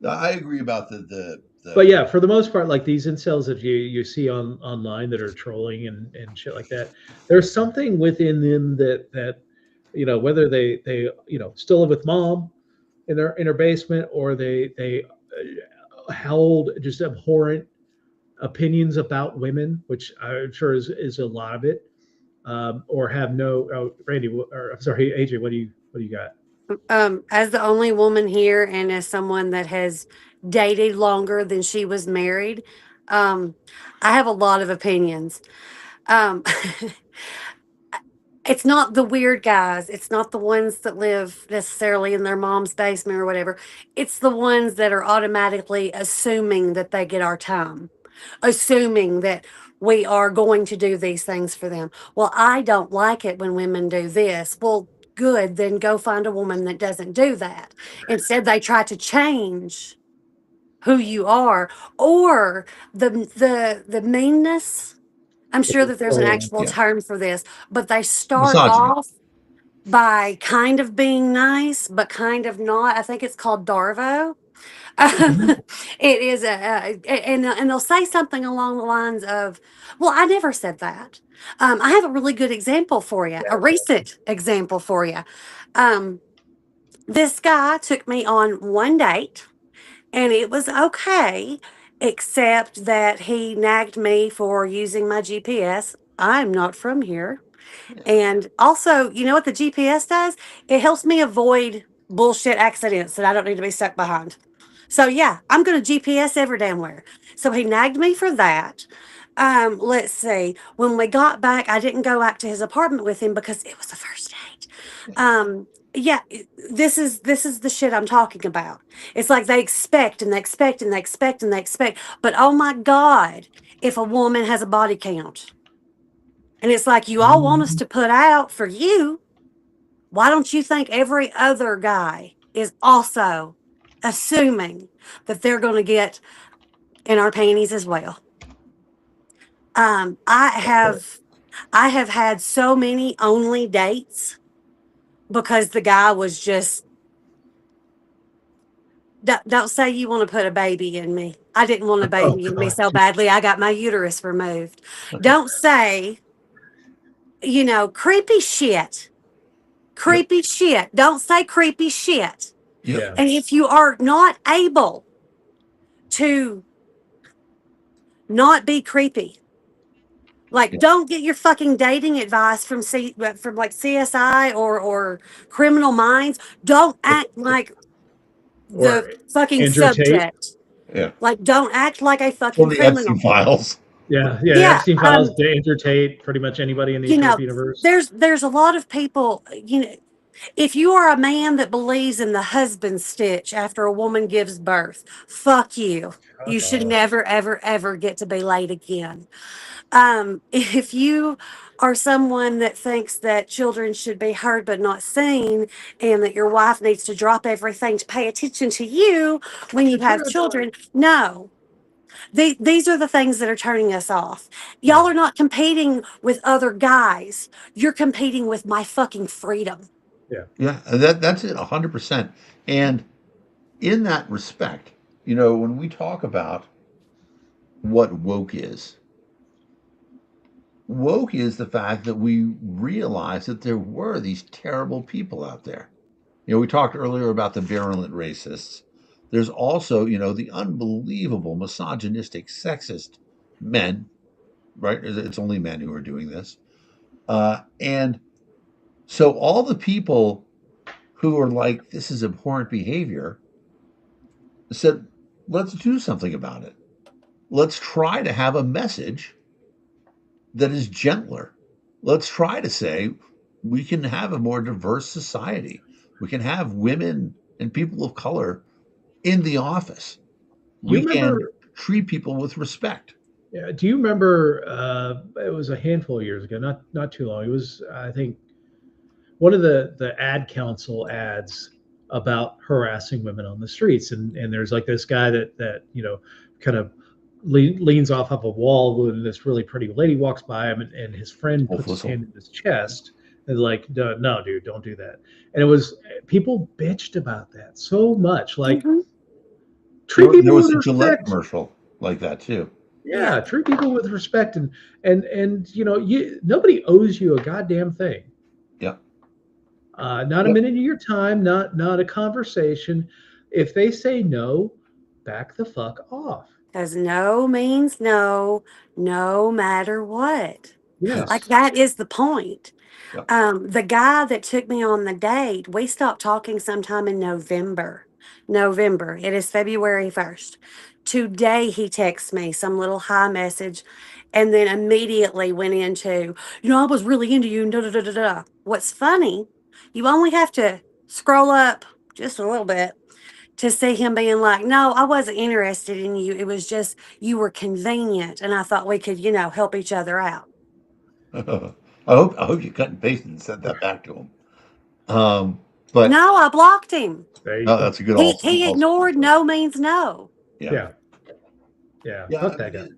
I agree about the. But yeah, for the most part, like these incels that you see online that are trolling and shit like that, there's something within them that whether they still live with mom, in their basement, or they held just abhorrent opinions about women, which I'm sure is a lot of it, or have no. Oh, Randy, or I'm sorry, AJ, what do you got? As the only woman here, and as someone that has dated longer than she was married, I have a lot of opinions. Um, it's not the weird guys. It's not the ones that live necessarily in their mom's basement or whatever. It's the ones that are automatically assuming that they get our time, assuming that we are going to do these things for them. Well, I don't like it when women do this. Well, good, then go find a woman that doesn't do that. Instead, they try to change who you are, or the meanness. I'm sure that there's an actual Yeah. term for this, but they start Misogyny. off by kind of being nice, but kind of not. I think it's called Darvo. It is and they'll say something along the lines of, "Well, I never said that." I have a really good example for you, a recent example for you. Um, this guy took me on one date, and it was okay, except that he nagged me for using my GPS. I'm not from here. And also, you know what the GPS does? It helps me avoid bullshit accidents that I don't need to be stuck behind. So yeah, I'm going to GPS every damn where. So he nagged me for that. Let's see. When we got back, I didn't go back to his apartment with him because it was the first date. Yeah, this is the shit I'm talking about. It's like they expect and they expect and they expect and they expect. But oh my God, if a woman has a body count. And it's like, you all want us to put out for you. Why don't you think every other guy is also assuming that they're going to get in our panties as well? I have had so many only dates because the guy was just, don't say you want to put a baby in me. I didn't want a baby in me so badly. I got my uterus removed. Don't say, creepy shit. Creepy shit. Don't say creepy shit. Yeah. And if you are not able to not be creepy, like don't get your fucking dating advice from like CSI or Criminal Minds. Don't act like the fucking Andrew Tate. subject. Yeah. Like don't act like a fucking Or the criminal. Epstein Files. Yeah. Epstein Files, Andrew Tate, pretty much anybody in the universe. There's a lot of people, if you are a man that believes in the husband stitch after a woman gives birth, fuck you. You should never, ever, ever get to be laid again. If you are someone that thinks that children should be heard but not seen, and that your wife needs to drop everything to pay attention to you when you have children, no. These are the things that are turning us off. Y'all are not competing with other guys. You're competing with my fucking freedom. Yeah, that's it, 100%. And in that respect, when we talk about what woke is the fact that we realize that there were these terrible people out there. We talked earlier about the virulent racists. There's also, the unbelievable misogynistic, sexist men, right? It's only men who are doing this. And so all the people who are like, this is abhorrent behavior, said, let's do something about it. Let's try to have a message that is gentler. Let's try to say we can have a more diverse society. We can have women and people of color in the office. We can treat people with respect. Yeah. Do you remember? It was a handful of years ago, not too long. It was, I think, one of the ad council ads about harassing women on the streets, and there's like this guy that kind of leans off of a wall, and this really pretty lady walks by him, and his friend puts his hand in his chest and like, no, dude, don't do that. And it was, people bitched about that so much, like treat people with respect. There was a Gillette commercial like that too. Yeah, treat people with respect, and nobody owes you a goddamn thing. Yeah. Not a minute of your time, not a conversation. If they say no, back the fuck off. Because no means no, no matter what. Yes. Like that is the point. Yep. The guy that took me on the date, we stopped talking sometime in November. November. It is February 1st. Today he texts me some little hi message and then immediately went into, I was really into you and da da da da da. What's funny, you only have to scroll up just a little bit to see him being like, no, I wasn't interested in you. It was just you were convenient and I thought we could, help each other out. I hope you cut and pasted and sent that back to him. But no, I blocked him. That's a good. He ignored no means no. Yeah. Fuck that guy.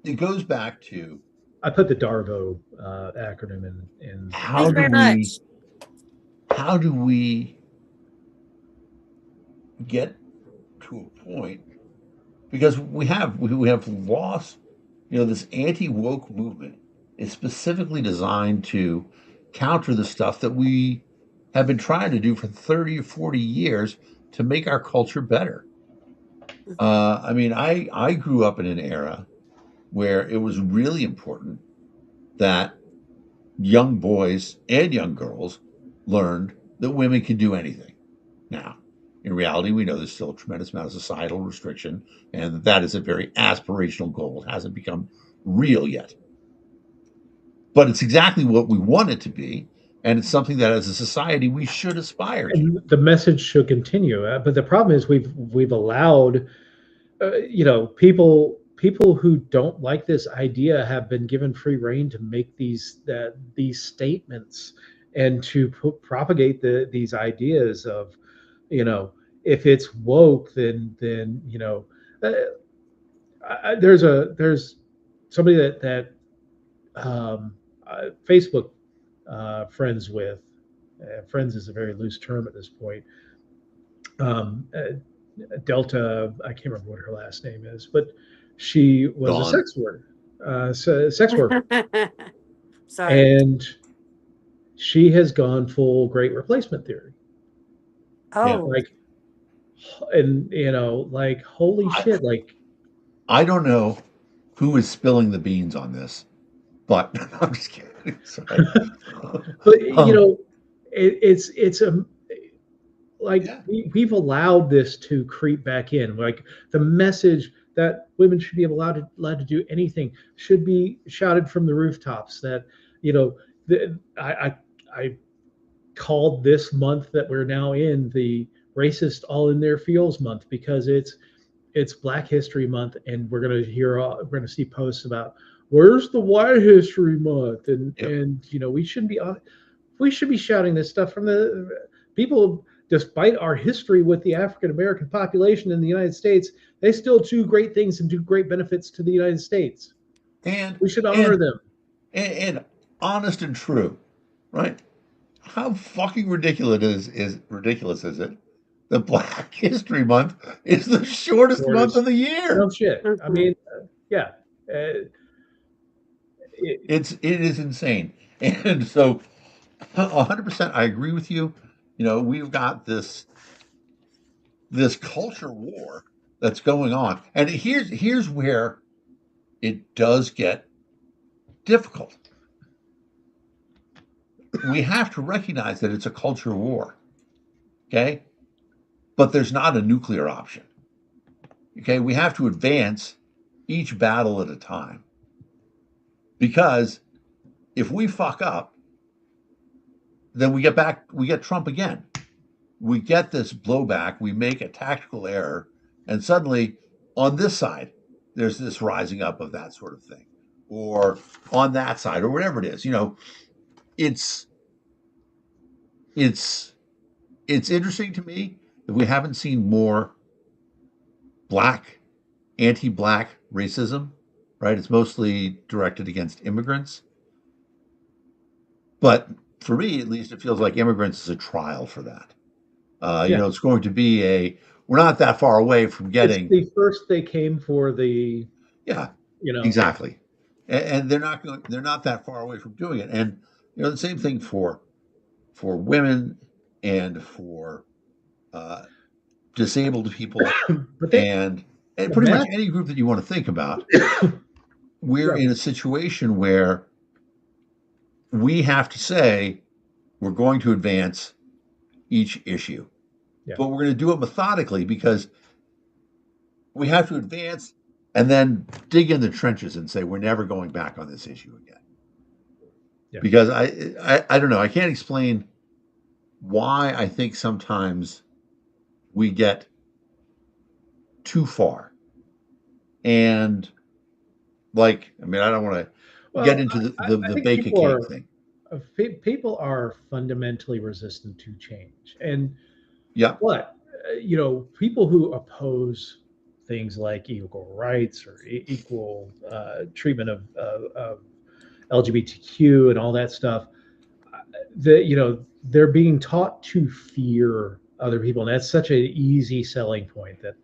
It goes back to. I put the DARVO acronym in. How do we get to a point? Because we have lost. This anti-woke movement is specifically designed to counter the stuff that we have been trying to do for 30 or 40 years to make our culture better. I grew up in an era where it was really important that young boys and young girls learned that women can do anything. Now, in reality, we know there's still a tremendous amount of societal restriction, and that is a very aspirational goal. It hasn't become real yet. But it's exactly what we want it to be, and it's something that as a society we should aspire to. And the message should continue. But the problem is we've allowed, people who don't like this idea have been given free rein to make these statements and to propagate these ideas of, if it's woke, then there's somebody that Facebook friends with. Friends is a very loose term at this point. Delta, I can't remember what her last name is, but she was a sex worker. Sorry. And she has gone full great replacement theory. Oh, holy shit! I don't know who is spilling the beans on this, but I'm just kidding. Sorry. But we've allowed this to creep back in. Like the message that women should be allowed to do anything should be shouted from the rooftops. That I called this month that we're now in the Racist All in Their Feels month, because it's Black History Month, and we're gonna see posts about where's the White History Month, and we should be shouting this stuff from the people. Despite our history with the African American population in the United States, they still do great things and do great benefits to the United States, and we should honor them. And honest and true, right? How fucking ridiculous is it that Black History Month is the shortest month of the year? No shit. I mean, yeah. It is insane. And so 100% I agree with you. We've got this culture war that's going on. And here's where it does get difficult. We have to recognize that it's a culture war. Okay? But there's not a nuclear option. Okay? We have to advance each battle at a time. Because if we fuck up, then we get Trump again. We get this blowback, we make a tactical error, and suddenly on this side, there's this rising up of that sort of thing. Or on that side, or whatever it is. It's interesting to me that we haven't seen more anti-black racism, right? It's mostly directed against immigrants. But for me, at least, it feels like immigrants is a trial for that. It's going to be we're not that far away from getting. It's the first they came for the. Yeah. Exactly. And they're not that far away from doing it. And, the same thing for for women and for disabled people and pretty much any group that you want to think about. We're in a situation where we have to say we're going to advance each issue, but we're going to do it methodically because we have to advance and then dig in the trenches and say we're never going back on this issue again. Because I don't know, I can't explain why I think sometimes we get too far. And like, I mean, I don't want to get into the bake a cake thing. People are fundamentally resistant to change. And but people who oppose things like equal rights or equal treatment of LGBTQ and all that stuff, they're being taught to fear other people, and that's such an easy selling point that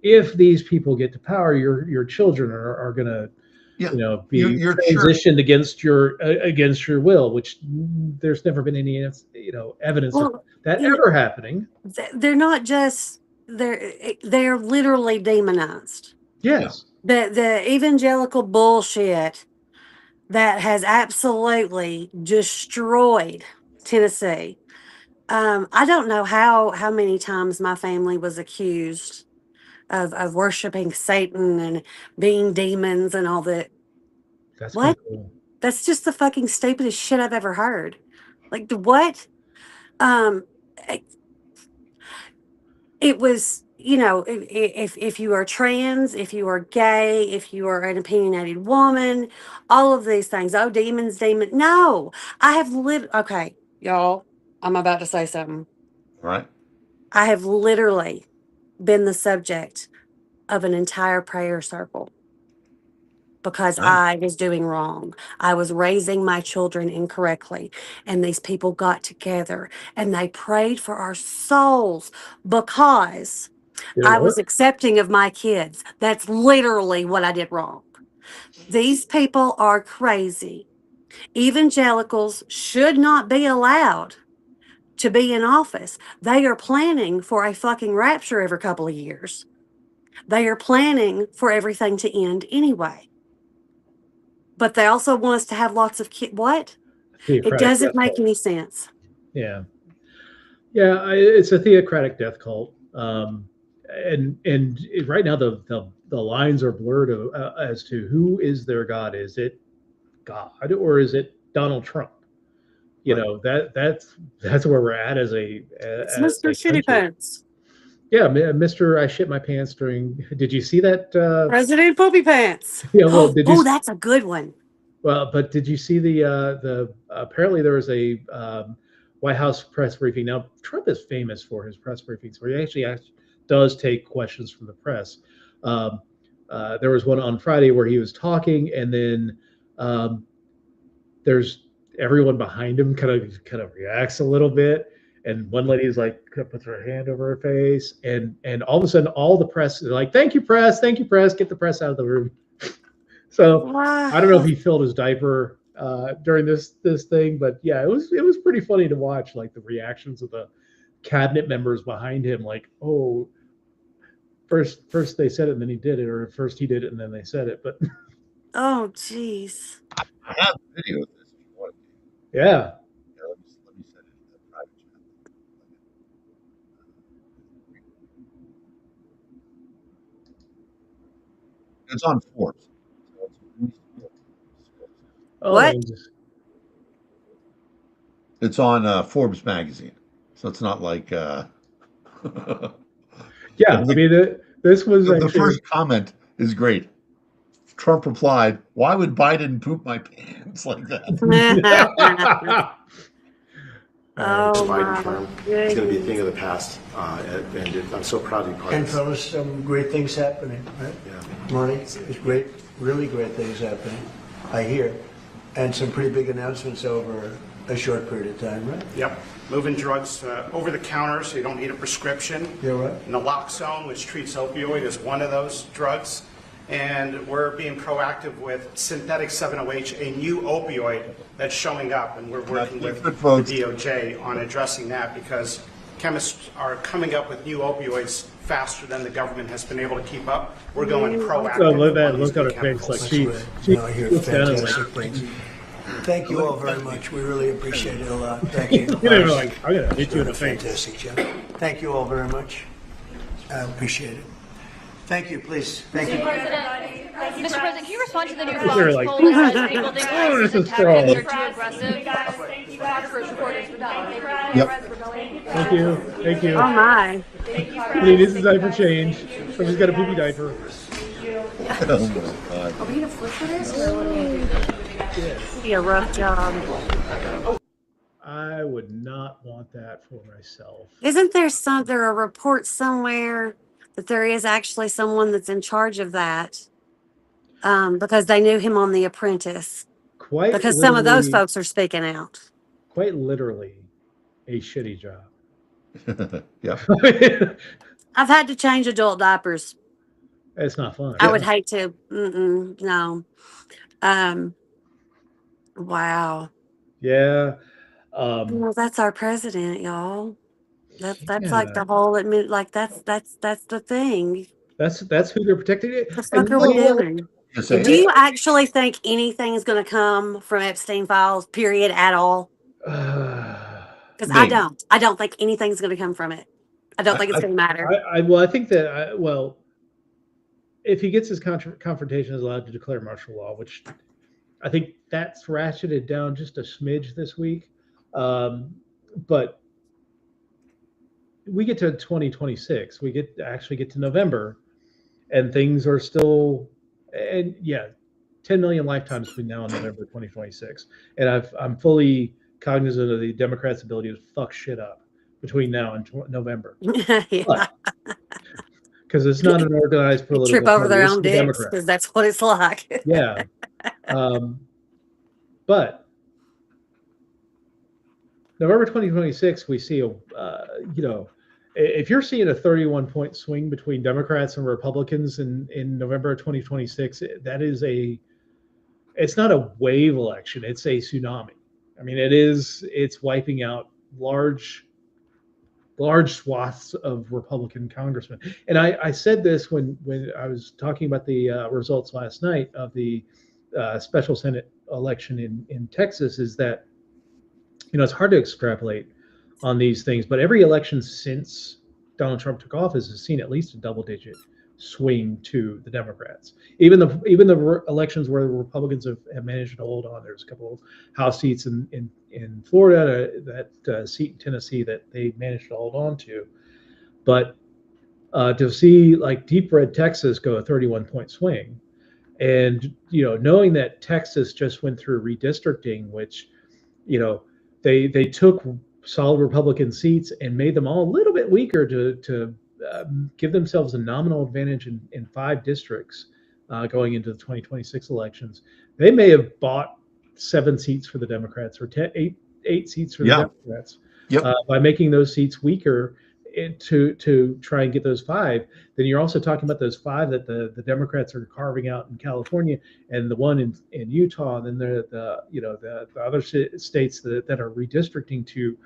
if these people get to power, your children are going to be transitioned against your will, which there's never been any evidence of that ever happening. They're not just they're literally demonized. Yes, the evangelical bullshit that has absolutely destroyed Tennessee. I don't know how many times my family was accused of worshiping Satan and being demons and all that. That's what? Cool. That's just the fucking stupidest shit I've ever heard. Like, what? It was, if you are trans, if you are gay, if you are an opinionated woman, all of these things. Oh, demons. No, I have okay, y'all, I'm about to say something. All right. I have literally been the subject of an entire prayer circle because I was doing wrong. I was raising my children incorrectly. And these people got together and they prayed for our souls because I was accepting of my kids. That's literally what I did wrong. These people are crazy. Evangelicals should not be allowed to be in office. They are planning for a fucking rapture every couple of years. They are planning for everything to end anyway. But they also want us to have lots of kids. What? It doesn't make any sense. Yeah. Yeah, it's a theocratic death cult. And right now the lines are blurred as to who is their God. Is it God or is it Donald Trump? That's where we're at as it's Mr. Shitty Pants. Yeah, Mr. I shit my pants during. Did you see that? President Poopy Pants. Yeah, well, that's a good one. Well, but did you see the apparently there was a White House press briefing. Now Trump is famous for his press briefings, where he actually does take questions from the press. There was one on Friday where he was talking, and then there's everyone behind him kind of reacts a little bit. And one lady's like, puts her hand over her face, and all of a sudden, all the press is like, "Thank you, press! Thank you, press! Get the press out of the room." So wow. I don't know if he filled his diaper during this thing, but yeah, it was pretty funny to watch, like the reactions of the cabinet members behind him, like, "Oh, first they said it, and then he did it, or first he did it, and then they said it." But oh, jeez, I have a video of this. Yeah. Let me send it to the private chat. It's on Forbes. What? It's on Forbes magazine, so it's not like. Yeah, I mean, this was the first comment is great. Trump replied, "Why would Biden poop my pants like that?" Biden term is going to be a thing of the past, and I'm so proud to be part of And this. fellas, some great things happening, right? Yeah. Marty, there's great, really great things happening, I hear. And some pretty big announcements over a short period of time, right? Yep. Moving drugs over the counter so you don't need a prescription. Yeah, right. Naloxone, which treats opioid, is one of those drugs. and we're being proactive with synthetic 7-OH, a new opioid that's showing up, and we're working with the DOJ on addressing that because chemists are coming up with new opioids faster than the government has been able to keep up. We're going proactive. So look at on these her new face, chemicals. like she No, I hear fantastic things. Thank you all very much. We really appreciate it a lot. Thank you. You know, like, I'm gonna hit you in the face. Fantastic job. Thank you all very much. I appreciate it. Thank you, please. Thank you. Mr. President, can you respond to the new They're Fox like, poll that says people think "Oh, this ISIS is tactics strong." are too aggressive? Photographers, reporters, we're done. Thank you. Thank you. Thank you. Oh my. He needs his diaper change. Somebody's got a poopy diaper. Oh my God. Are we gonna flip for this? Be a rough job. I would not want that for myself. Isn't there a report somewhere that there is actually someone that's in charge of that? Because they knew him on The Apprentice. Quite Because some of those literally- folks are speaking out. Quite literally, a shitty job. Yeah. I've had to change adult diapers. It's not fun. I would hate to. No. Wow. Yeah. Well, that's our president, y'all. That's Yeah. like the whole admit. Like that's the thing. That's who they're protecting. The And fuck you are we know what? doing? Just say, Do you actually think anything is going to come from Epstein files? Period. At all? Because I Maybe. don't. I don't think anything's going to come from it. I don't think it's going to matter. I think that if he gets his confrontation, is allowed to declare martial law, which I think that's ratcheted down just a smidge this week. But we get to 2026, we actually get to November, and things are still, and yeah, 10 million lifetimes between now and November 2026. And I'm fully cognizant of the Democrats' ability to fuck shit up between now and November. Yeah. Because it's not an organized political Trip over their party, it's own the dicks Democrats. because that's what it's like. Yeah. But November 2026, we see if you're seeing a 31-point swing between Democrats and Republicans in November of 2026, it's not a wave election, it's a tsunami. I mean, it's wiping out large swaths of Republican congressmen. And I said this when I was talking about the results last night of the special Senate election in Texas, is that, it's hard to extrapolate on these things, but every election since Donald Trump took office has seen at least a double-digit swing to the Democrats. Even the elections where the Republicans have managed to hold on. There's a couple of House seats in Florida, that seat in Tennessee that they managed to hold on to. But to see like deep red Texas go a 31-point swing, and knowing that Texas just went through redistricting, which they took solid Republican seats and made them all a little bit weaker to give themselves a nominal advantage in 5 districts going into the 2026 elections. They may have bought 7 seats for the Democrats, or 8 seats for the Democrats, by making those seats weaker to try and get those 5. Then you're also talking about those 5 that the Democrats are carving out in California, and the one in Utah, and then the other states that are redistricting to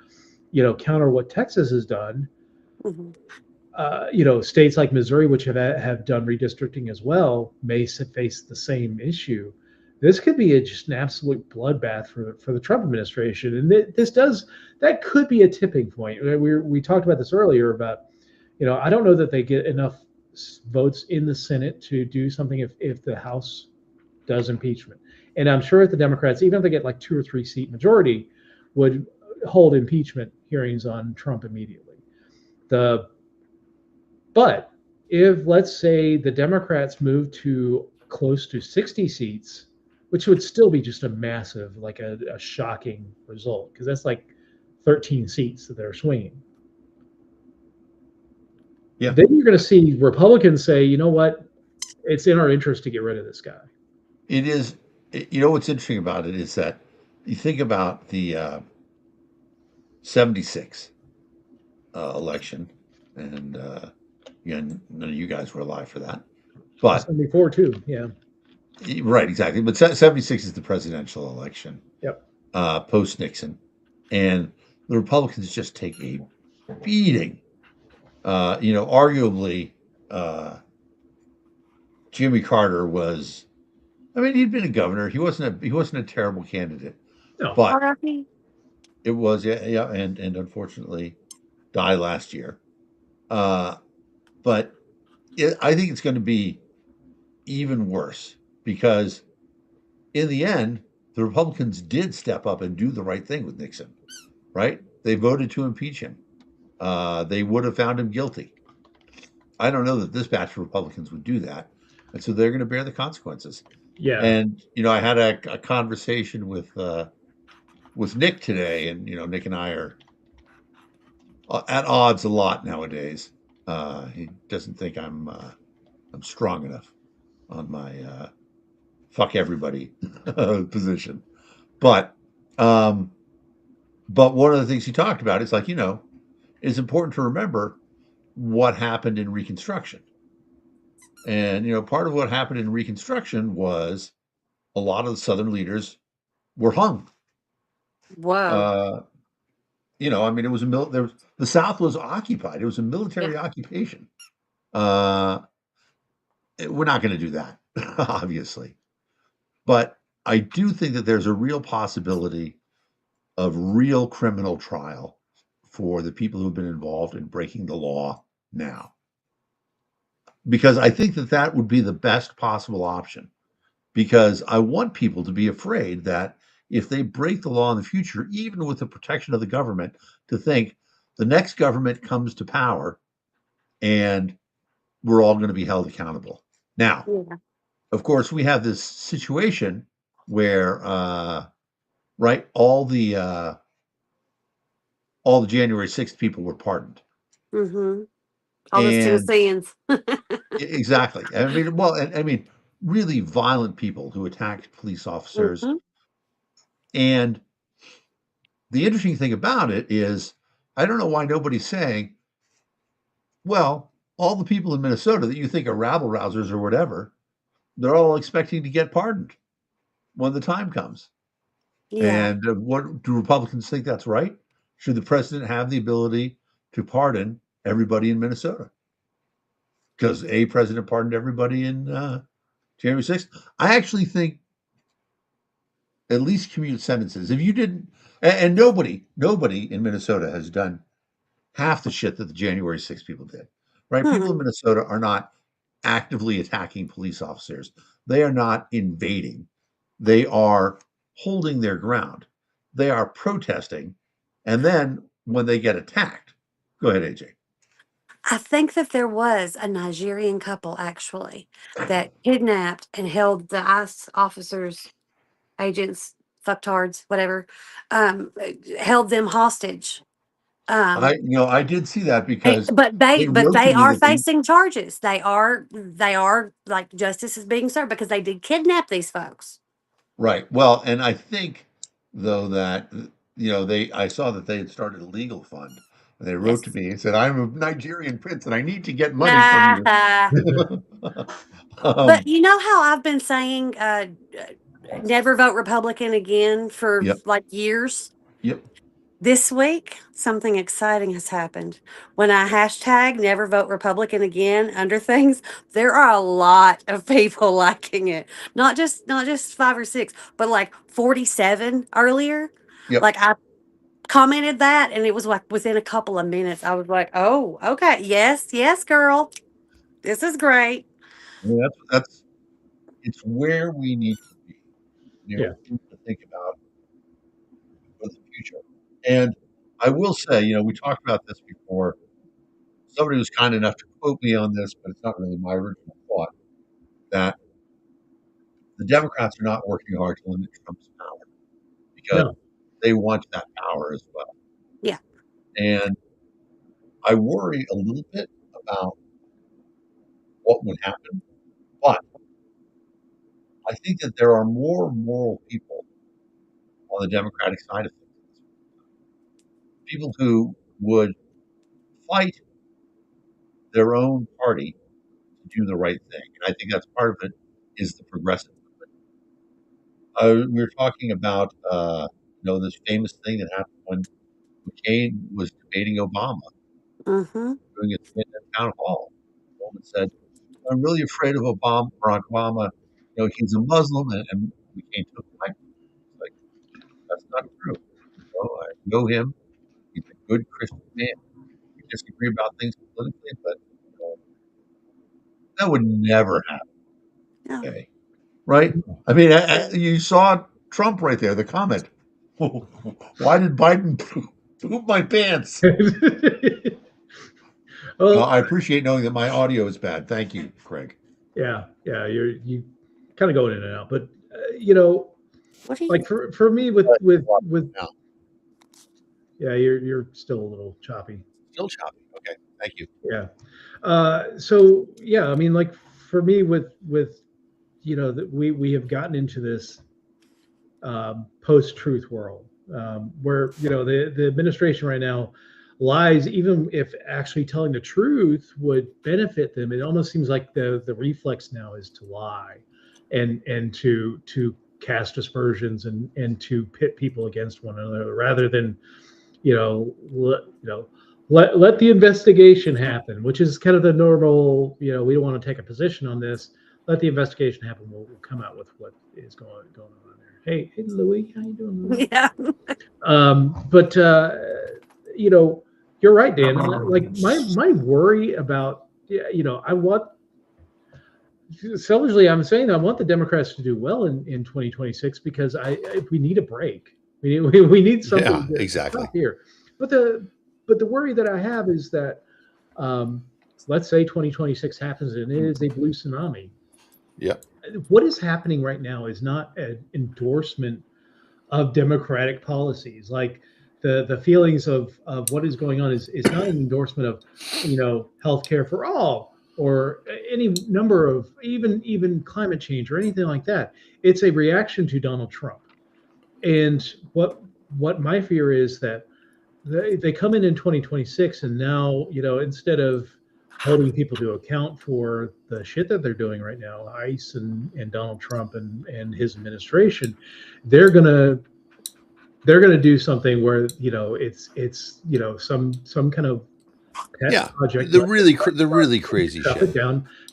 counter what Texas has done. Mm-hmm. States like Missouri, which have done redistricting as well, may face the same issue. This could be just an absolute bloodbath for the Trump administration, and that could be a tipping point. We talked about this earlier about, I don't know that they get enough votes in the Senate to do something if the House does impeachment, and I'm sure if the Democrats, even if they get like 2 or 3 seat majority, would hold impeachment hearings on Trump immediately. But if, let's say, the Democrats move to close to 60 seats, which would still be just a massive, like a shocking result, because that's like 13 seats that they're swinging. Yeah. Then you're going to see Republicans say, you know what, it's in our interest to get rid of this guy. It is. What's interesting about it is that you think about the 76 election, and again, none of you guys were alive for that. But 74 too, yeah. Right, exactly. But 76 is the presidential election. Yep. Post Nixon, and the Republicans just take a beating. Arguably, Jimmy Carter was. I mean, he'd been a governor. He wasn't a terrible candidate, No. but RIP. it was and unfortunately died last year. But I think it's going to be even worse because in the end, the Republicans did step up and do the right thing with Nixon, right? They voted to impeach him. They would have found him guilty. I don't know that this batch of Republicans would do that. And so they're going to bear the consequences. Yeah. And, I had a conversation with Nick today, and, Nick and I are at odds a lot nowadays. He doesn't think I'm strong enough on my fuck everybody position. But one of the things he talked about is like, it's important to remember what happened in Reconstruction. And, part of what happened in Reconstruction was a lot of the Southern leaders were hung. Whoa. I mean, it was the South was occupied. It was a military occupation. We're not going to do that, obviously. But I do think that there's a real possibility of real criminal trial for the people who've been involved in breaking the law now. Because I think that would be the best possible option. Because I want people to be afraid that if they break the law in the future, even with the protection of the government, to think the next government comes to power and we're all going to be held accountable. Now, of course, we have this situation where, right, all the January 6th people were pardoned. Mm-hmm. All those Tennesseans. Exactly. I mean, really violent people who attacked police officers. Mm-hmm. And the interesting thing about it is, I don't know why nobody's saying, well, all the people in Minnesota that you think are rabble rousers or whatever, they're all expecting to get pardoned when the time comes. Yeah. And what do Republicans think that's right? Should the president have the ability to pardon everybody in Minnesota? Because a president pardoned everybody in January 6th. I actually think at least commute sentences. If you didn't, and nobody in Minnesota has done half the shit that the January 6th people did, right? People in Minnesota are not actively attacking police officers. They are not invading. They are holding their ground. They are protesting. And then when they get attacked, go ahead, AJ. I think that there was a Nigerian couple actually that kidnapped and held the ICE officers, agents, fucktards, whatever, held them hostage. I did see that because but they wrote to they me are that they, facing charges. They are like justice is being served because they did kidnap these folks. right. Well, and I think though that I saw that they had started a legal fund. And they wrote to me and said, "I'm a Nigerian prince and I need to get money from you." But you know how I've been saying never vote Republican again for like years? Yep. This week, something exciting has happened. When I hashtag never vote Republican again under things, there are a lot of people liking it. Not just 5 or 6, but like 47 earlier. Yep. Like I commented that and it was like within a couple of minutes. I was like, oh, okay. Yes, girl. This is great. Yeah, it's where we need to be. To think about for the future. And I will say, we talked about this before. Somebody was kind enough to quote me on this, but it's not really my original thought, that the Democrats are not working hard to limit Trump's power because they want that power as well. Yeah. And I worry a little bit about what would happen, but I think that there are more moral people on the Democratic side of things. People who would fight their own party do the right thing. And I think that's part of it is the progressive movement. We were talking about, this famous thing that happened when McCain was debating Obama, doing a thing at town hall. The woman said, "I'm really afraid of Obama, Barack Obama. He's a Muslim," and McCain took the mic. Like, that's not true. I know him. He's a good Christian man. We disagree about things politically, but that would never happen. Okay. Right? I mean, you saw Trump right there, the comment. Why did Biden poop my pants? Well, I appreciate knowing that my audio is bad. Thank you, Craig. Yeah, you kind of going in and out, but like for me with yeah, you're still a little choppy. Still choppy. Okay, thank you. Yeah. So yeah, I mean, like for me with that we have gotten into this post-truth world where the administration right now lies, even if actually telling the truth would benefit them. It almost seems like the reflex now is to lie and to cast aspersions and to pit people against one another rather than let the investigation happen, which is kind of the normal. We don't want to take a position on this. Let the investigation happen. We'll come out with what is going on there. Hey, Louis, how you doing, Louis? Yeah. But you're right, Dan. Like my worry about I want selfishly, I'm saying that I want the Democrats to do well in 2026 because we need a break. We need something. Yeah, exactly. Here. But the worry that I have is that let's say 2026 happens and it is a blue tsunami. Yep. What is happening right now is not an endorsement of democratic policies. Like the feelings of what is going on is not an endorsement of healthcare for all or any number of even climate change or anything like that. It's a reaction to Donald Trump. And what my fear is that they come in 2026 and now instead of holding people to account for the shit that they're doing right now, ICE and Donald Trump and his administration, they're gonna do something where it's some kind of pet project. The really crazy shit.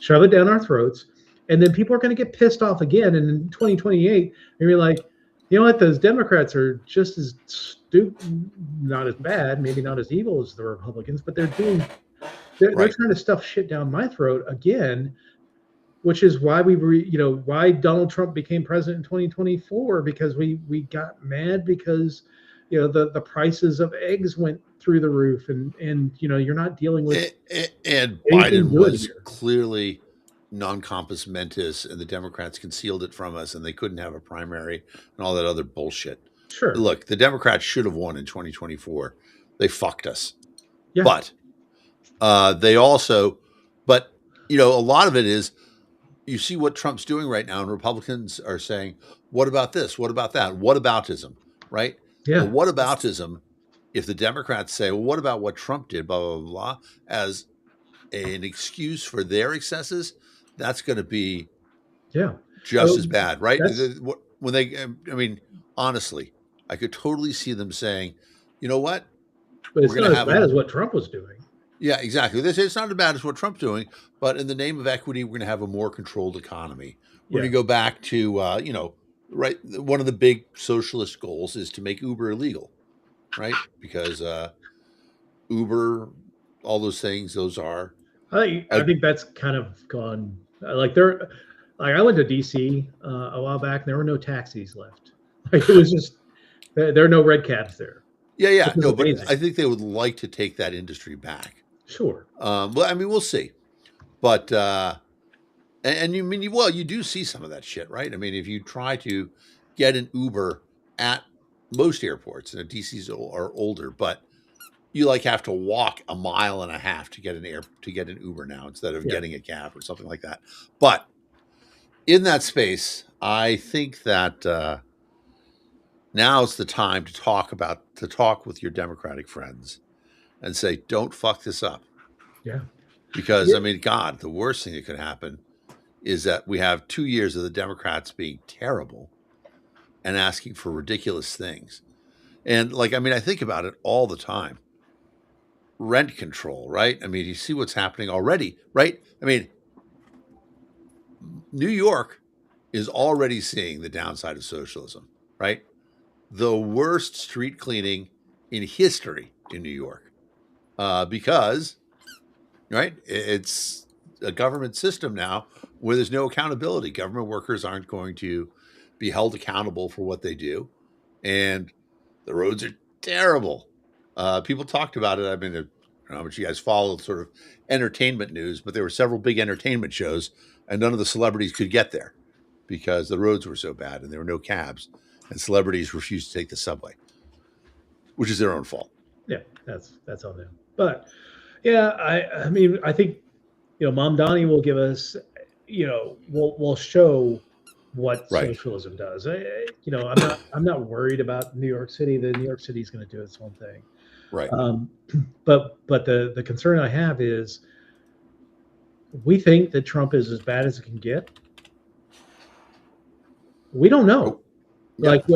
Shove it down our throats, and then people are going to get pissed off again. And in 2028, you're like, you know what? Those Democrats are just as stupid, not as bad, maybe not as evil as the Republicans, but they're trying to stuff shit down my throat again, which is why why Donald Trump became president in 2024, because we got mad because the prices of eggs went through the roof and you're not dealing with and Biden was clearly non-compos mentis and the Democrats concealed it from us and they couldn't have a primary and all that other bullshit. Sure. Look, the Democrats should have won in 2024. They fucked us. Yeah. But they also, a lot of it is, you see what Trump's doing right now, and Republicans are saying, what about this? What about that? Whataboutism, right? Yeah. Well, whataboutism, if the Democrats say, well, what about what Trump did, blah, blah, blah, blah, as an excuse for their excesses, that's going to be just as bad, right? When honestly, I could totally see them saying, you know what? But it's not as bad as what Trump was doing. Yeah, exactly. It's not as bad as what Trump's doing, but in the name of equity, we're going to have a more controlled economy. We're going to go back to, right. One of the big socialist goals is to make Uber illegal, right? Because Uber, all those things, those are. I think that's kind of gone. I went to DC a while back, and there were no taxis left. Like it was just there are no red cabs there. Yeah. No, but I think they would like to take that industry back. Sure. We'll see. But you do see some of that shit, right? I mean, if you try to get an Uber at most airports, and DC's are older, but you have to walk a mile and a half to get an Uber now instead of getting a cab or something like that. But in that space, I think that now is the time to talk with your Democratic friends and say, don't fuck this up. Yeah. Because, I mean, God, the worst thing that could happen is that we have 2 years of the Democrats being terrible and asking for ridiculous things. And like, I mean, I think about it all the time. Rent control, right? I mean, you see what's happening already, right? I mean, New York is already seeing the downside of socialism, right? The worst street cleaning in history in New York, because, right, it's a government system now where there's no accountability. Government workers aren't going to be held accountable for what they do, and the roads are terrible. People talked about it. I mean, I don't know how much you guys follow sort of entertainment news, but there were several big entertainment shows, and none of the celebrities could get there because the roads were so bad and there were no cabs, and celebrities refused to take the subway, which is their own fault. Yeah, that's on them. But yeah, I mean, I think, you know, Mom Donnie will give us, you know, we'll show what socialism does. You know, I'm not worried about New York City. The New York City is going to do its own thing. Right. But the concern I have is we think that Trump is as bad as it can get. We don't know. Yeah. Like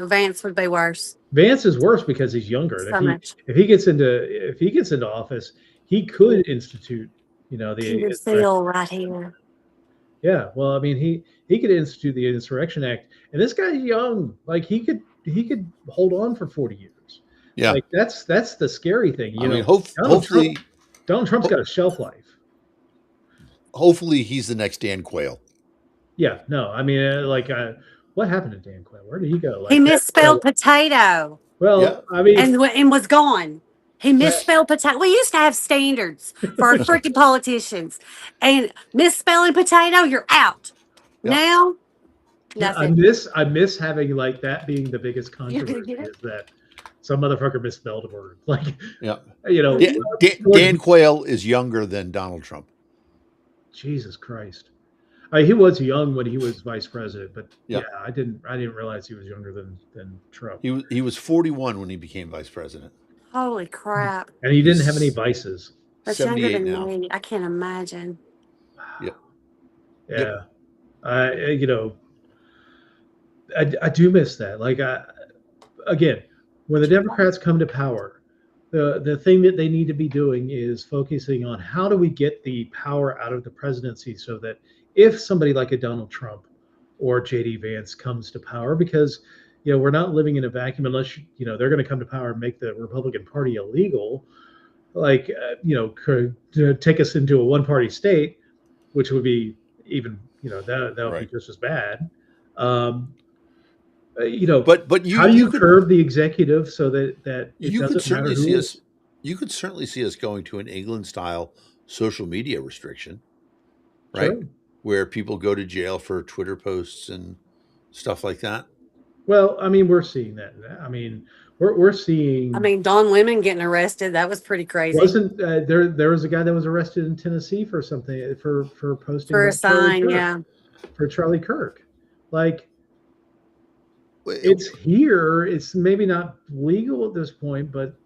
Vance would be worse. Vance is worse because he's younger. So if he gets into office, he could institute, you know, the seal right here. Yeah, well, I mean, he could institute the Insurrection Act, and this guy's young. Like he could hold on for 40 years. Yeah, like that's the scary thing. You know, mean, hopefully Donald Trump's got a shelf life. Hopefully, he's the next Dan Quayle. Yeah, no, I mean, what happened to Dan Quayle? Where did he go? Like, he misspelled potato. Well, yeah. I mean, and was gone. He misspelled potato. We used to have standards for our freaking politicians, and misspelling potato, you're out. Yep. Now, nothing. I miss having like that being the biggest controversy is that some motherfucker misspelled a word. Like, yeah, you know, Dan Quayle is younger than Donald Trump. Jesus Christ. He was young when he was vice president, but yeah, I didn't realize he was younger than Trump. He was 41 when he became vice president. Holy crap! And he didn't have any vices. That's younger than me. I can't imagine. Yep. Yeah. You know, I do miss that. Like, again, when the Democrats come to power, the thing that they need to be doing is focusing on how do we get the power out of the presidency so that if somebody like a Donald Trump or J.D. Vance comes to power, because, you know, we're not living in a vacuum unless, you know, they're going to come to power and make the Republican Party illegal, like, you know, could take us into a one-party state, which would be even, you know, that would be just as bad. You know, but how do you curb the executive so that you could certainly see us? You could certainly see us going to an England-style social media restriction, right? Sure. Where people go to jail for Twitter posts and stuff like that. Well, I mean, we're seeing that. I mean, we're seeing. I mean, Don Lemon getting arrested. That was pretty crazy. Wasn't there was a guy that was arrested in Tennessee for something for posting for a sign, yeah, for Charlie Kirk. Like, it's here. It's maybe not legal at this point, but.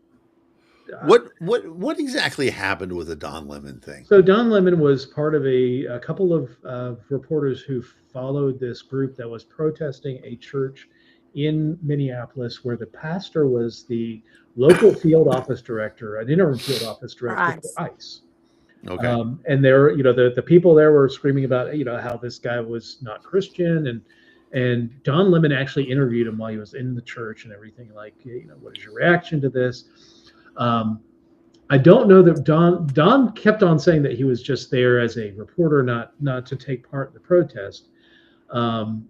What exactly happened with the Don Lemon thing? So Don Lemon was part of a couple of reporters who followed this group that was protesting a church in Minneapolis where the pastor was the local field office director, an interim field office director for ICE. Okay. And there, you know, the people there were screaming about, you know, how this guy was not Christian, and Don Lemon actually interviewed him while he was in the church and everything. Like, you know, what is your reaction to this? I don't know that Don kept on saying that he was just there as a reporter, not to take part in the protest. And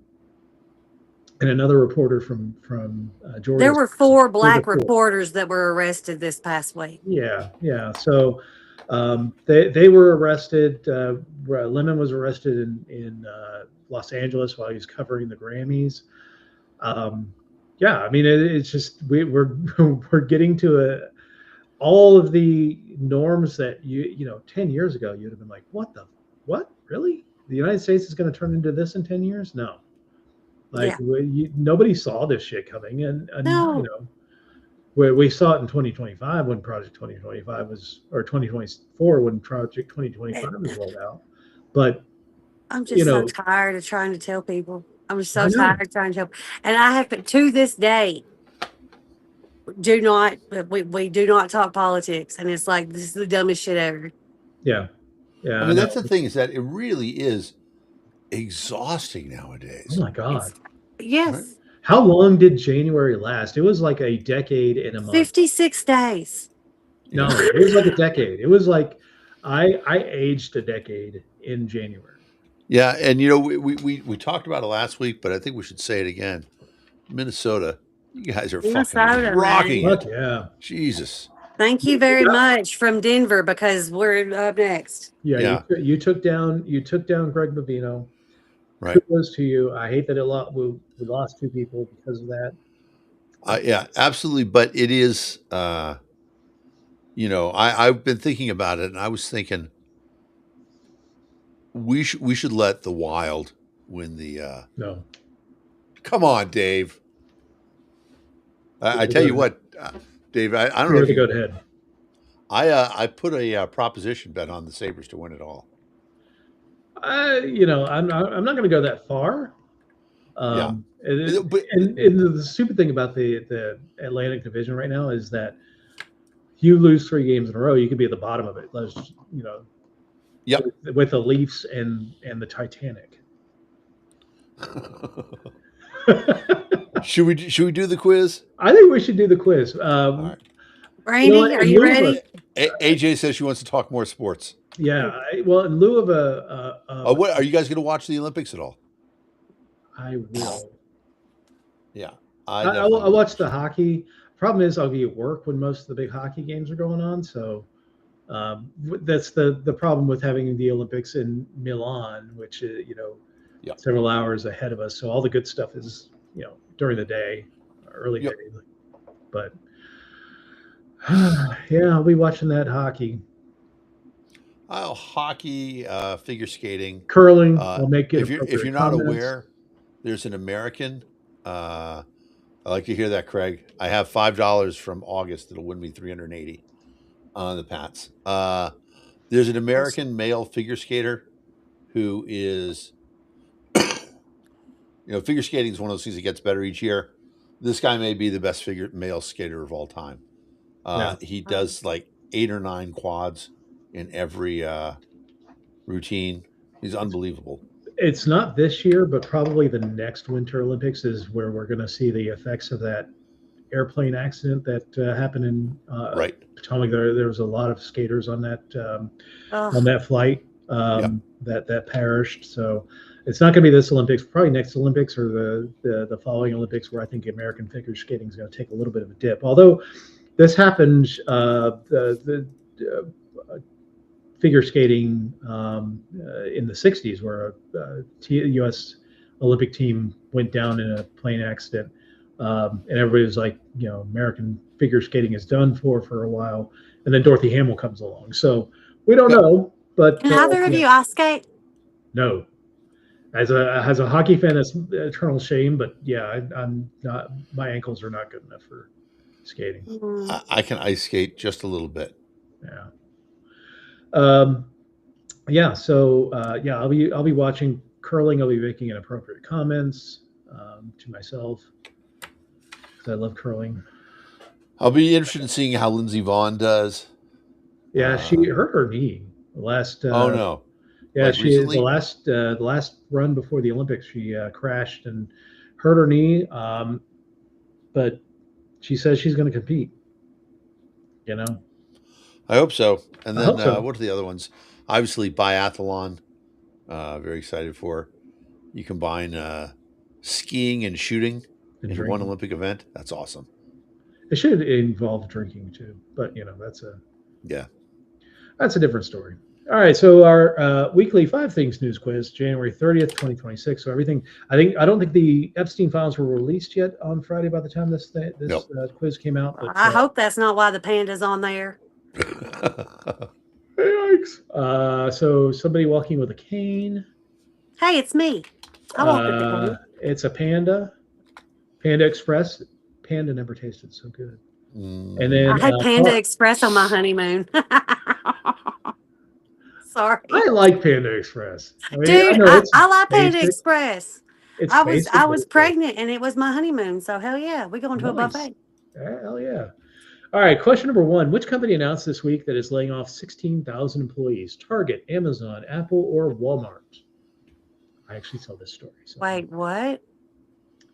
another reporter from Georgia. There were 4 black reporters that were arrested this past week. Yeah. So they were arrested. Lemon was arrested in Los Angeles while he was covering the Grammys. Yeah, I mean, it's just we're getting to all of the norms that you know 10 years ago you'd have been like, what really? The United States is going to turn into this in 10 years? No, like nobody saw this shit coming, and no. You know, we saw it in 2025 when Project 2025 was, or 2024 when Project 2025 was rolled out. But I'm you just so know, tired of trying to tell people. I'm just I so know. tired of trying to tell. And I have to this day we do not talk politics, and it's like this is the dumbest shit ever. Yeah, yeah. I I mean, know. that's the thing, is that it really is exhausting Oh nowadays. my God. Yes. Right? How long did January last? It was like a decade and a month. 56 days. No, it was like a decade. It was like I aged a decade in January. Yeah, and you know, we talked about it last week, but I think we should say it again. Minnesota, you guys are Minnesota, fucking rocking Fuck it. yeah. Jesus. Thank you very much from Denver, because we're up next. Yeah, Yeah. You took down Greg Bovino. Right. Kudos to you. I hate that we lost 2 people because of that. Yeah, absolutely. But it is, you know, I've been thinking about it, and I was thinking we should let the Wild win the. No. Come on, Dave. I tell you what, Dave. I don't know if You you go ahead. I put a proposition bet on the Sabres to win it all. You know, I'm not going to go that far. Yeah. And the stupid thing about the Atlantic Division right now is that if you lose 3 games in a row, you could be at the bottom of it. You know, Yep. with the Leafs and the Titanic. Should we do the quiz? I think we should do the quiz. All right. Randy, are you ready? AJ says she wants to talk more sports. Yeah. Well, in lieu of What are you guys going to watch the Olympics at all? I will. Yeah, I watch the hockey. Problem is, I'll be at work when most of the big hockey games are going on. So that's the problem with having the Olympics in Milan, which is, you know, several hours ahead of us. So all the good stuff is, you know, during the day, early day. But yeah, I'll be watching that hockey. Hockey, figure skating, curling. I'll make it. If you're not aware, there's an American. I like to hear that, Craig. I have $5 from August that'll win me $380 on the Pats. There's an American male figure skater who is, you know, figure skating is one of those things that gets better each year. This guy may be the best male skater of all time. He does like 8 or 9 quads in every routine. He's unbelievable. It's not this year, but probably the next Winter Olympics is where we're going to see the effects of that airplane accident that happened in Potomac. There was a lot of skaters on that flight that perished. So it's not going to be this Olympics. Probably next Olympics or the following Olympics, where I think American figure skating is going to take a little bit of a dip. Although this happened, figure skating in the 60s, where a U.S. Olympic team went down in a plane accident, and everybody was like, you know, American figure skating is done for a while, and then Dorothy Hamill comes along. So we don't know, but can either of you ice skate? No. As a hockey fan, that's eternal shame. But yeah, I'm not. My ankles are not good enough for skating. I can ice skate just a little bit. Yeah. Yeah. So yeah, I'll be watching curling. I'll be making inappropriate comments to myself because I love curling. I'll be interested in seeing how Lindsey Vonn does. Yeah, she hurt her knee last. Oh no. Yeah, like she recently? the last run before the Olympics, she crashed and hurt her knee. But she says she's going to compete. You know. I hope so. And then so. What are the other ones? Obviously, biathlon. Very excited for. You combine skiing and shooting into one Olympic event. That's awesome. It should involve drinking too, but you know that's a different story. All right, so our weekly 5 Things news quiz, January 30th, 2026. So everything, I don't think the Epstein files were released yet on Friday by the time this quiz came out. But, I hope that's not why the panda's on there. Yikes. So somebody walking with a cane. Hey, it's me. I walk with the cane. It's a Panda. Panda Express. Panda never tasted so good. And then I had Panda Express on my honeymoon. Sorry. I like Panda Express. I mean, Dude, I like Panda basic. Express. It's I basic, was pregnant and it was my honeymoon. So hell yeah, we're going to a nice. buffet. Hell yeah. All right, question number 1. Which company announced this week that it's laying off 16,000 employees? Target, Amazon, Apple, or Walmart? I actually saw this story. So. Wait, what?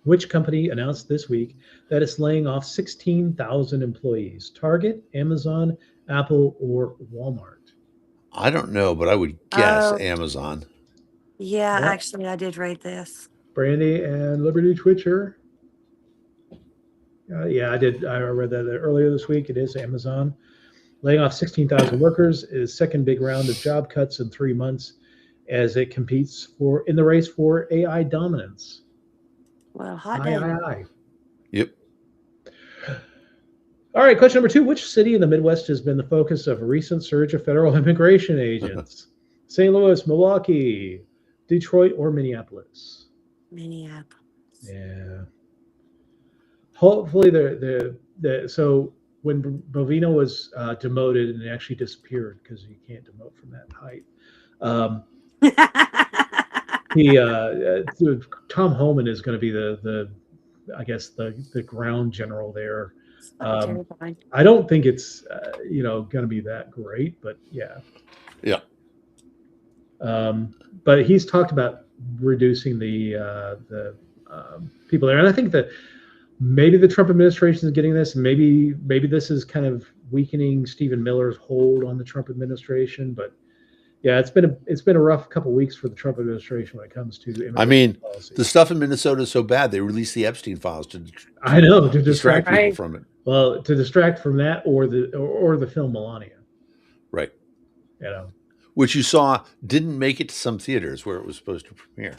Which company announced this week that it's laying off 16,000 employees? Target, Amazon, Apple, or Walmart? I don't know, but I would guess Amazon. Yeah, Yep. actually, I did read this. Brandy and Liberty Twitcher. Yeah, I did. I read that earlier this week. It is Amazon. Laying off 16,000 workers is second big round of job cuts in 3 months as it competes in the race for AI dominance. Well, hot day. Aye. Yep. All right, question number 2. Which city in the Midwest has been the focus of a recent surge of federal immigration agents? St. Louis, Milwaukee, Detroit, or Minneapolis? Minneapolis. Yeah. Hopefully, so when Bovino was demoted and actually disappeared because you can't demote from that height, Tom Homan is going to be the ground general there. I don't think it's going to be that great, but yeah. Yeah. But he's talked about reducing the people there, and I think that maybe the Trump administration is getting this. Maybe this is kind of weakening Stephen Miller's hold on the Trump administration. But yeah, it's been a rough couple of weeks for the Trump administration when it comes to immigration policy. The stuff in Minnesota is so bad they released the Epstein files to distract people from it. Well, to distract from that or the film Melania. Right. You know. Which you saw didn't make it to some theaters where it was supposed to premiere.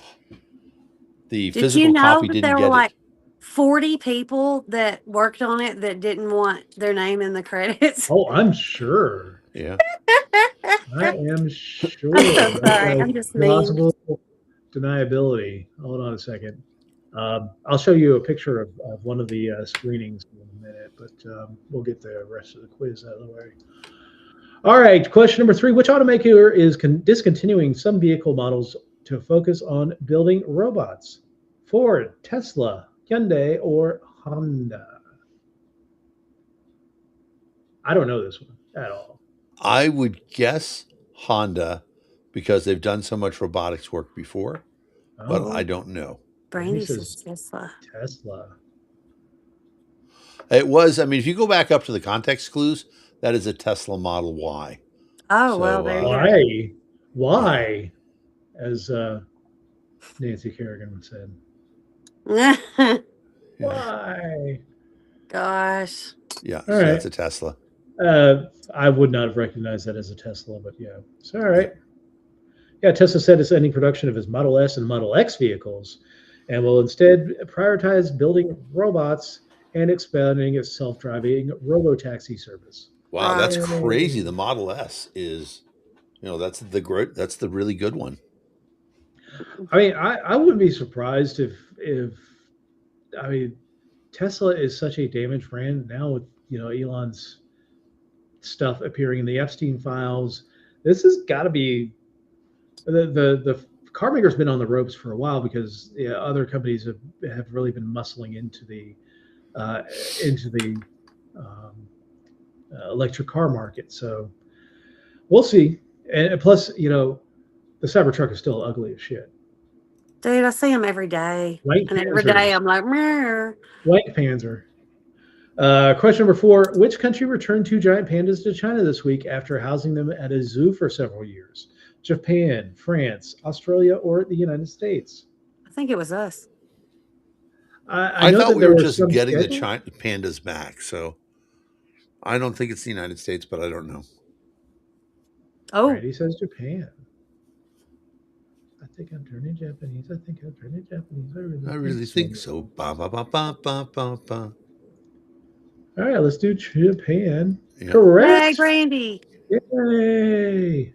The physical copy didn't get it. Like 40 people that worked on it that didn't want their name in the credits. Oh, I'm sure. Yeah. I am sure. Sorry, I'm just plausible deniability. Hold on a second. I'll show you a picture of one of the screenings in a minute, but we'll get the rest of the quiz out of the way. All right, question number 3. Which automaker is discontinuing some vehicle models to focus on building robots? Ford, Tesla, Hyundai, or Honda? I don't know this one at all. I would guess Honda because they've done so much robotics work before, but I don't know. Brandy says Tesla. Tesla. It was, if you go back up to the context clues, that is a Tesla Model Y. Oh, well, there you go. Why? As Nancy Kerrigan said. Why? Gosh. Yeah, so that's a Tesla. I would not have recognized that as a Tesla, but yeah. It's all right. Yeah, Tesla said it's ending production of its Model S and Model X vehicles and will instead prioritize building robots and expanding its self-driving robo-taxi service. Wow, that's crazy. The Model S is, that's the really good one. I wouldn't be surprised if Tesla is such a damaged brand now with Elon's stuff appearing in the Epstein files. This has got to be the car maker's been on the ropes for a while because other companies have really been muscling into the electric car market. So we'll see. And plus, the Cybertruck is still ugly as shit. Dude, I see them every day. White and every day I'm like, meh. White Panzer. Question number 4. Which country returned 2 giant pandas to China this week after housing them at a zoo for several years? Japan, France, Australia, or the United States? I think it was us. I thought we were just getting the pandas back, so I don't think it's the United States, but I don't know. Oh. Randy says Japan. I think I'm turning Japanese. I really think so. Ba, ba, ba, ba, ba, ba, ba. All right, let's do Japan. Yeah. Correct. Hey, Randy. Yay.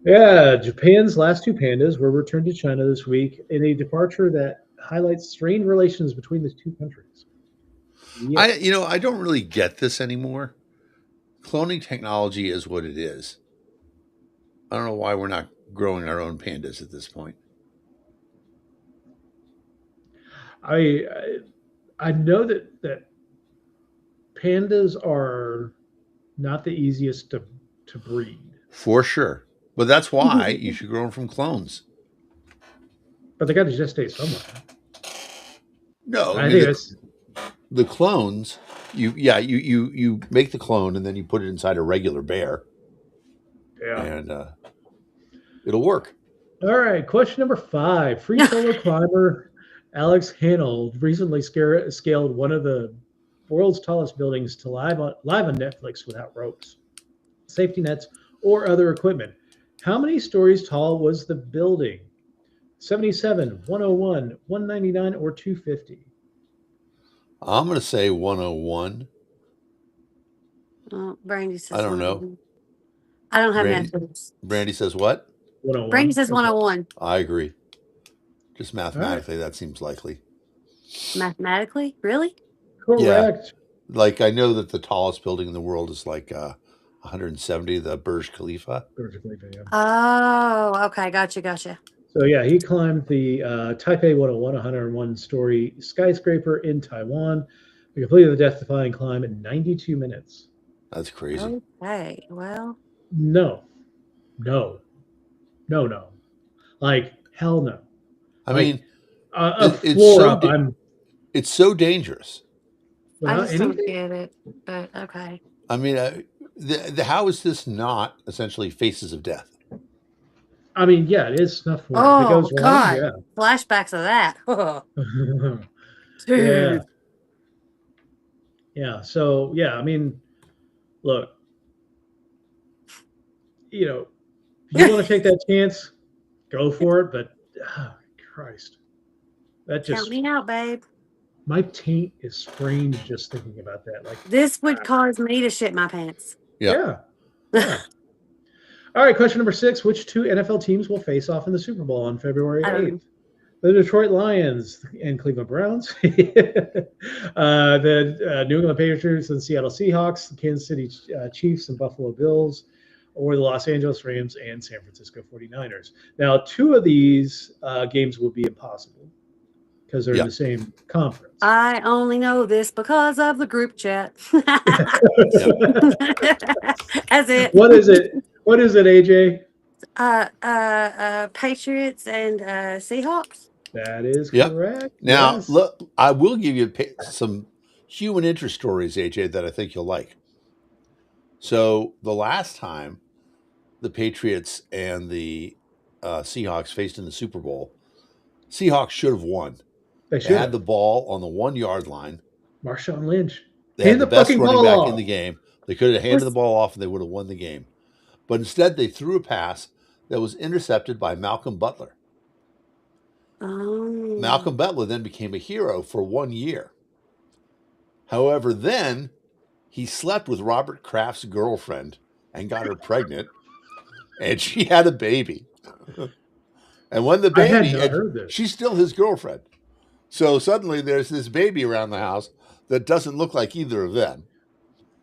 Yeah, Japan's last 2 pandas were returned to China this week in a departure that highlights strained relations between the 2 countries. Yeah. I don't really get this anymore. Cloning technology is what it is. I don't know why we're not growing our own pandas at this point. I know that pandas are not the easiest to breed. For sure. But that's why you should grow them from clones. But they got to gestate somewhere. No, I think that's the clones. You make the clone and then you put it inside a regular bear. Yeah. And it'll work. All right. Question number 5. Free solo climber Alex Honnold recently scaled one of the world's tallest buildings to live on Netflix without ropes, safety nets, or other equipment. How many stories tall was the building? 77, 101, 199, or 250? I'm going to say 101. Brandy says I don't know. I don't have Brandy, Netflix. Brandy says what? 101. Brandy says 101. I agree. Just mathematically, that seems likely. Mathematically? Really? Correct. Yeah. Like, I know that the tallest building in the world is like 170, the Burj Khalifa. Burj Khalifa, yeah. Oh, okay. Gotcha. So, yeah, he climbed the Taipei 101, 101-story skyscraper in Taiwan. He completed the death-defying climb in 92 minutes. That's crazy. Okay, well. No. Like, hell no. I mean, it's so dangerous. I just don't get it, but okay. I mean, how is this not essentially Faces of Death? I mean, yeah, it is snuff film. Oh, it goes God. Wrong, Flashbacks of that. Dude. Yeah. So, yeah, I mean, look, if you want to take that chance, go for it. But, oh, Christ. That just. Count me out, babe. My taint is sprained just thinking about that. Like, this would cause me to shit my pants. Yeah. All right, question number 6. Which 2 NFL teams will face off in the Super Bowl on February 8th? The Detroit Lions and Cleveland Browns, the New England Patriots and Seattle Seahawks, the Kansas City Chiefs and Buffalo Bills, or the Los Angeles Rams and San Francisco 49ers. Now, 2 of these games will be impossible because they're in the same conference. I only know this because of the group chat. That's it. What is it? What is it, AJ? Patriots and Seahawks. That is correct. Now, look, I will give you some human interest stories, AJ, that I think you'll like. So the last time the Patriots and the Seahawks faced in the Super Bowl, Seahawks should have won. They had the ball on the 1-yard line. Marshawn Lynch. They had the best running back in the game. They could have handed the ball off and they would have won the game. But instead, they threw a pass that was intercepted by Malcolm Butler. Malcolm Butler then became a hero for 1 year. However, then he slept with Robert Kraft's girlfriend and got her pregnant, and she had a baby. And when the baby, she's still his girlfriend. So suddenly there's this baby around the house that doesn't look like either of them.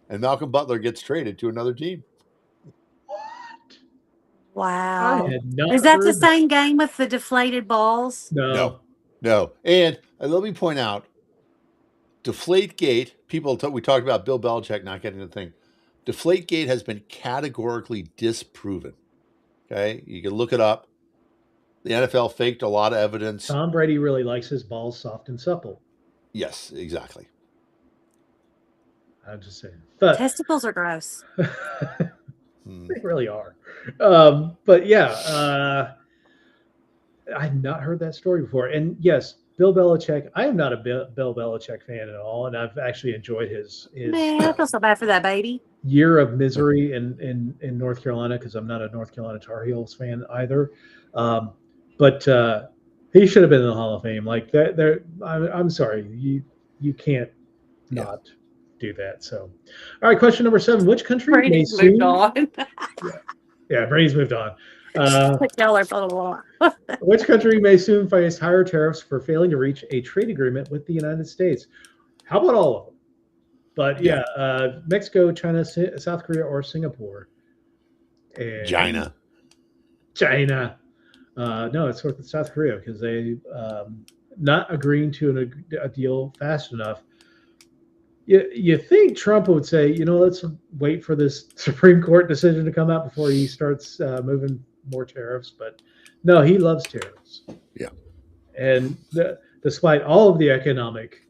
And Malcolm Butler gets traded to another team. Wow. Is that the same game with the deflated balls? No. And let me point out, Deflategate, we talked about Bill Belichick not getting the thing. Deflategate has been categorically disproven. Okay? You can look it up. The NFL faked a lot of evidence. Tom Brady really likes his balls soft and supple. Yes, exactly. I'm just saying. But testicles are gross. They really are. But yeah, I've not heard that story before. And yes, Bill Belichick, I am not a Bill Belichick fan at all. And I've actually enjoyed his Man, I feel so bad for that baby. Year of misery in North Carolina, because I'm not a North Carolina Tar Heels fan either. But he should have been in the Hall of Fame. Like that. I'm sorry, you can't not do that. So, all right, question number 7: which country Brady's moved on? Yeah, Brady's moved on. Y'all are full of law. Which country may soon face higher tariffs for failing to reach a trade agreement with the United States? How about all of them? But Mexico, China, South Korea, or Singapore. And China. No, it's South Korea because they not agreeing to a deal fast enough. You think Trump would say, let's wait for this Supreme Court decision to come out before he starts moving more tariffs. But no, he loves tariffs. Yeah. And despite all of the economic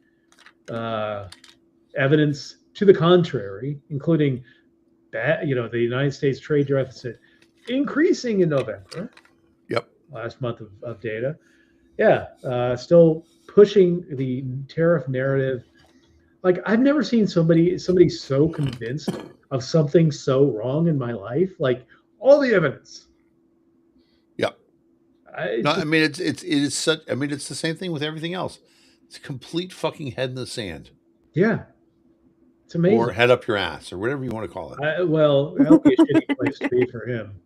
evidence to the contrary, including the United States trade deficit increasing in November. Yep. Last month of data. Yeah. Still pushing the tariff narrative. Like, I've never seen somebody so convinced of something so wrong in my life. Like, all the evidence. Yep. It is such. I mean, it's the same thing with everything else. It's a complete fucking head in the sand. Yeah. It's amazing. Or head up your ass, or whatever you want to call it. That would be a shitty place to be for him.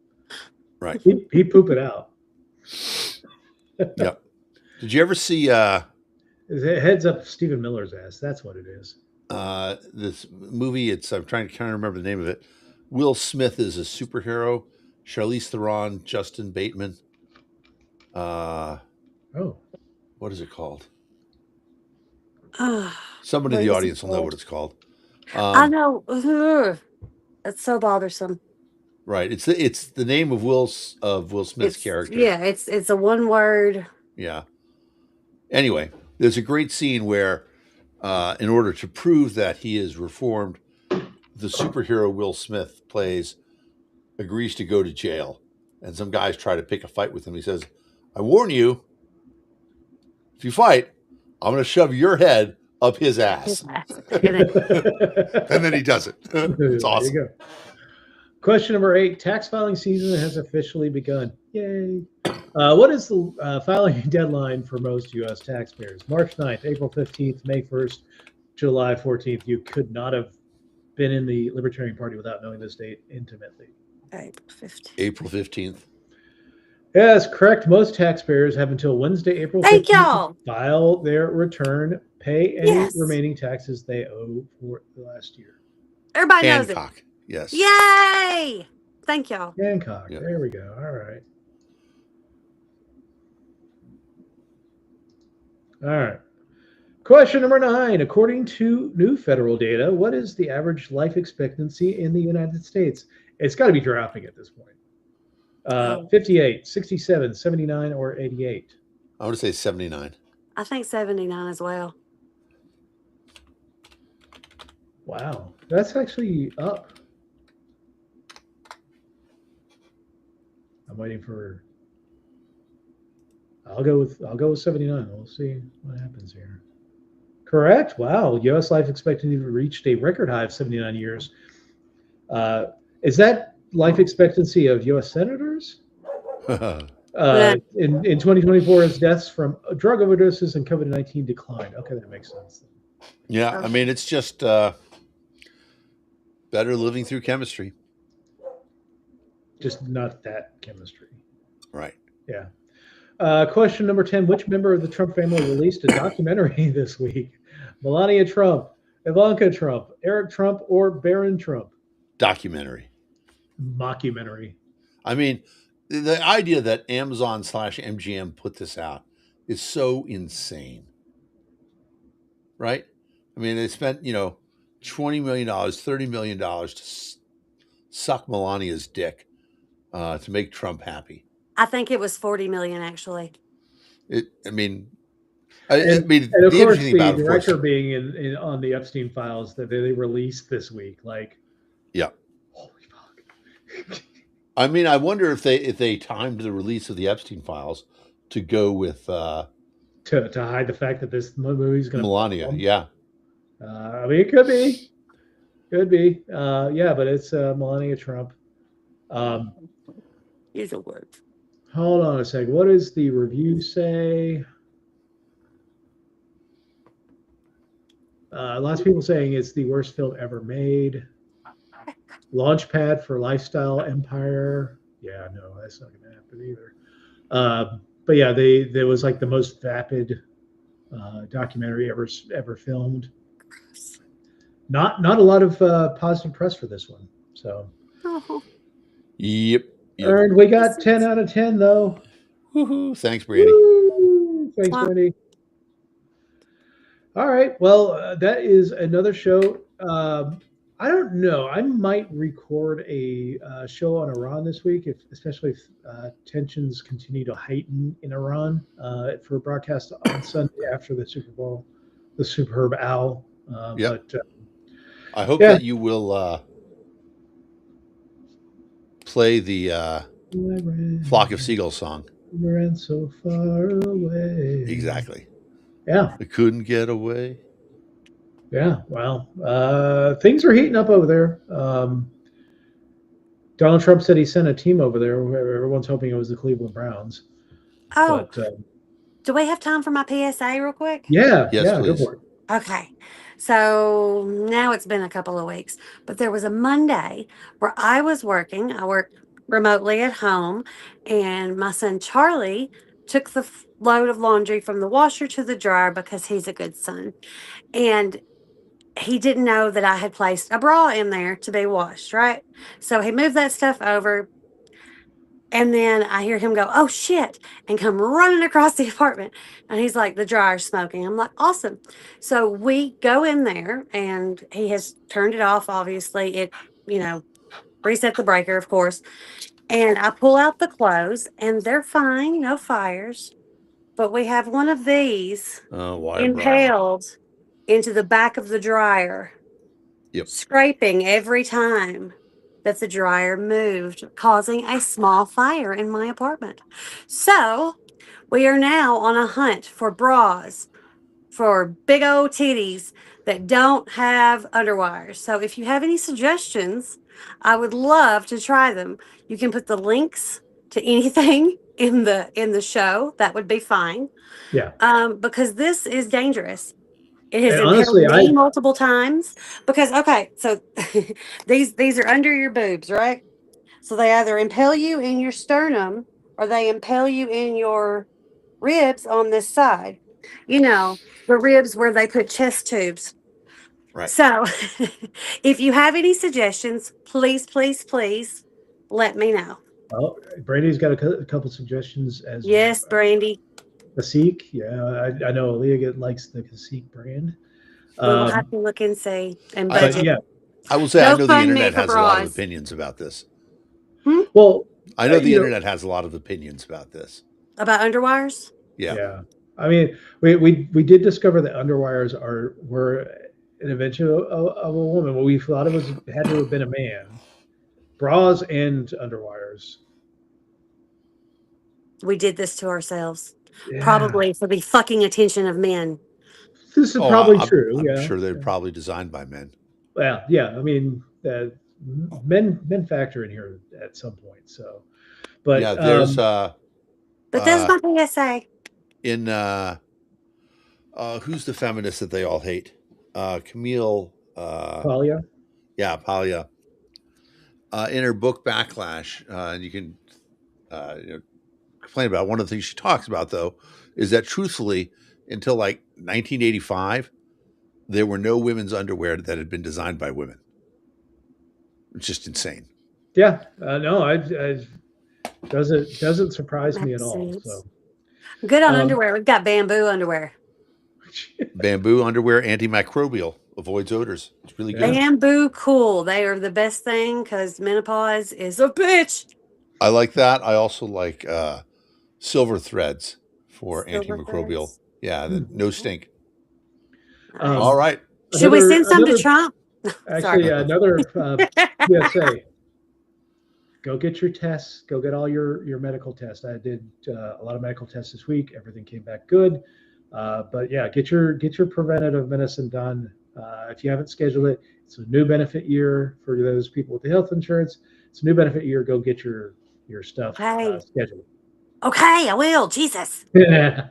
Right. He'd poop it out. Yep. Did you ever see it heads up Stephen Miller's ass? That's what it is. This movie, I'm trying to kind of remember the name of it. Will Smith is a superhero. Charlize Theron, Justin Bateman. What is it called? Somebody in the audience will know what it's called. I know. That's so bothersome. Right. It's the name of Will Smith's character. Yeah, it's a one word. Yeah. Anyway, there's a great scene where, in order to prove that he is reformed, the superhero Will Smith plays agrees to go to jail, and some guys try to pick a fight with him. He says, "I warn you, if you fight, I'm going to shove your head up his ass." And then he does it. It's awesome. There you go. Question number 8. Tax filing season has officially begun. Yay. What is the filing deadline for most U.S. taxpayers? March 9th, April 15th, May 1st, July 14th. You could not have been in the Libertarian Party without knowing this date intimately. April 15th. Yes, correct. Most taxpayers have until Wednesday, April 15th to file their return, pay any remaining taxes they owe for the last year. Everybody knows it. Yes. Yay! Thank y'all. Hancock. Yep. There we go. All right. All right. Question number 9. According to new federal data, what is the average life expectancy in the United States? It's got to be dropping at this point. 58, 67, 79, or 88? I would say 79. I think 79 as well. Wow. That's actually up. I'm waiting for. I'll go with 79. We'll see what happens here. Correct. Wow. U.S. life expectancy reached a record high of 79 years. Is that life expectancy of U.S. senators? In 2024, as deaths from drug overdoses and COVID-19 declined. Okay, that makes sense. Yeah, I mean, it's just better living through chemistry. Just not that chemistry. Right. Yeah. Question number 10. Which member of the Trump family released a documentary this week? Melania Trump, Ivanka Trump, Eric Trump, or Barron Trump? Documentary. Mockumentary. I mean, the idea that Amazon/MGM put this out is so insane. Right? I mean, they spent, $20 million, $30 million to suck Melania's dick to make Trump happy. I think it was 40 million, actually. And of course, the director being in on the Epstein files that they released this week, yeah. Holy fuck. I mean, I wonder if they timed the release of the Epstein files to go with to hide the fact that this movie's going to Melania. Yeah. I mean, it could be. Yeah, but it's Melania Trump. Use a word. Hold on a sec. What does the review say? Lots of people saying it's the worst film ever made. Launchpad for Lifestyle Empire. Yeah, no, that's not going to happen either. But yeah, there was the most vapid documentary ever filmed. not a lot of positive press for this one. So, Oh, Yep. and we got 10 out of 10 though. Woohoo. Thanks, Brandy. Woo! Thanks, Wow. Brandy. All right. Well, that is another show. I don't know. I might record a show on Iran this week, especially if tensions continue to heighten in Iran for a broadcast on Sunday after the Super Bowl, the Superb Owl. Yep. But I hope that you will play the Flock of Seagulls song. Ran so far away. Exactly. Yeah. I couldn't get away. Yeah. Well, things are heating up over there. Donald Trump said he sent a team over there. Everyone's hoping it was the Cleveland Browns. Oh, But, do we have time for my PSA real quick? yeah. Yes, yeah, please. go for it. Okay. So now it's been a couple of weeks, but there was a Monday where I was working. I work remotely at home, and my son Charlie took the load of laundry from the washer to the dryer because he's a good son. And he didn't know that I had placed a bra in there to be washed, right? So he moved that stuff over. And then I hear him go, "Oh shit," and come running across the apartment. And he's like, "The dryer's smoking." I'm like, "Awesome." So we go in there and he has turned it off. Obviously, it, reset the breaker, of course. And I pull out the clothes and they're fine, no fires. But we have one of these Wire impaled into the back of the dryer, Yep. scraping every time that the dryer moved, causing a small fire in my apartment. So we are now on a hunt for bras for big old titties that don't have underwires. So if you have any suggestions, I would love to try them. You can put the links to anything in the show. That would be fine. Yeah. Because this is dangerous. It has And honestly, impaled me multiple times because, okay, so these are under your boobs, right? So they either impale you in your sternum or they impale you in your ribs on this side. The ribs where they put chest tubes. Right. So if you have any suggestions, please, please, please let me know. Well, Brandy's got a couple suggestions as Yes, Brandy. Cacique. Yeah, I know Aaliyah likes the Cacique brand. We'll have to look and see and I- budget. Yeah. I will say, I know the GoFundMe internet for has a lot of bras. opinions about this. Well, I know the you know- internet has a lot of opinions about this. About underwires? Yeah. I mean, we did discover that underwires were an invention of a woman. Well, we thought it had to have been a man. Bras and underwires. We did this to ourselves. Yeah. Probably for the fucking attention of men. This is probably I'm true. I'm yeah. sure they're probably designed by men. Well, yeah. I mean, men factor in here at some point. So, but Yeah, there's But that's my PSA. in who's the feminist that they all hate? Camille Talia. Yeah, Palia. In her book Backlash, and you can complain about it. One of the things she talks about, though, is that truthfully, until like 1985, there were no women's underwear that had been designed by women. It's just insane. Yeah. No, I doesn't surprise me at all. Makes So. Good on underwear. We've got bamboo underwear. Bamboo underwear, antimicrobial, avoids odors. It's really good. Bamboo cool. They are the best thing because menopause is a bitch. I like that. I also like silver threads for Silver antimicrobial. threads. Yeah, no stink. Nice. All right. Should we send some to Trump? Actually, Sorry. another PSA. Go get your tests. Go get all your medical tests. I did a lot of medical tests this week. Everything came back good. But yeah, get your preventative medicine done. If you haven't scheduled it, it's a new benefit year for those people with the health insurance. It's a new benefit year. Go get your stuff scheduled. Okay, I will. Jesus. Yeah.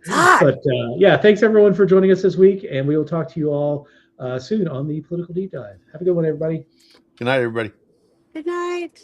God. But yeah, thanks everyone for joining us this week, and we will talk to you all soon on the Political Deep Dive. Have a good one, everybody. Good night, everybody. Good night.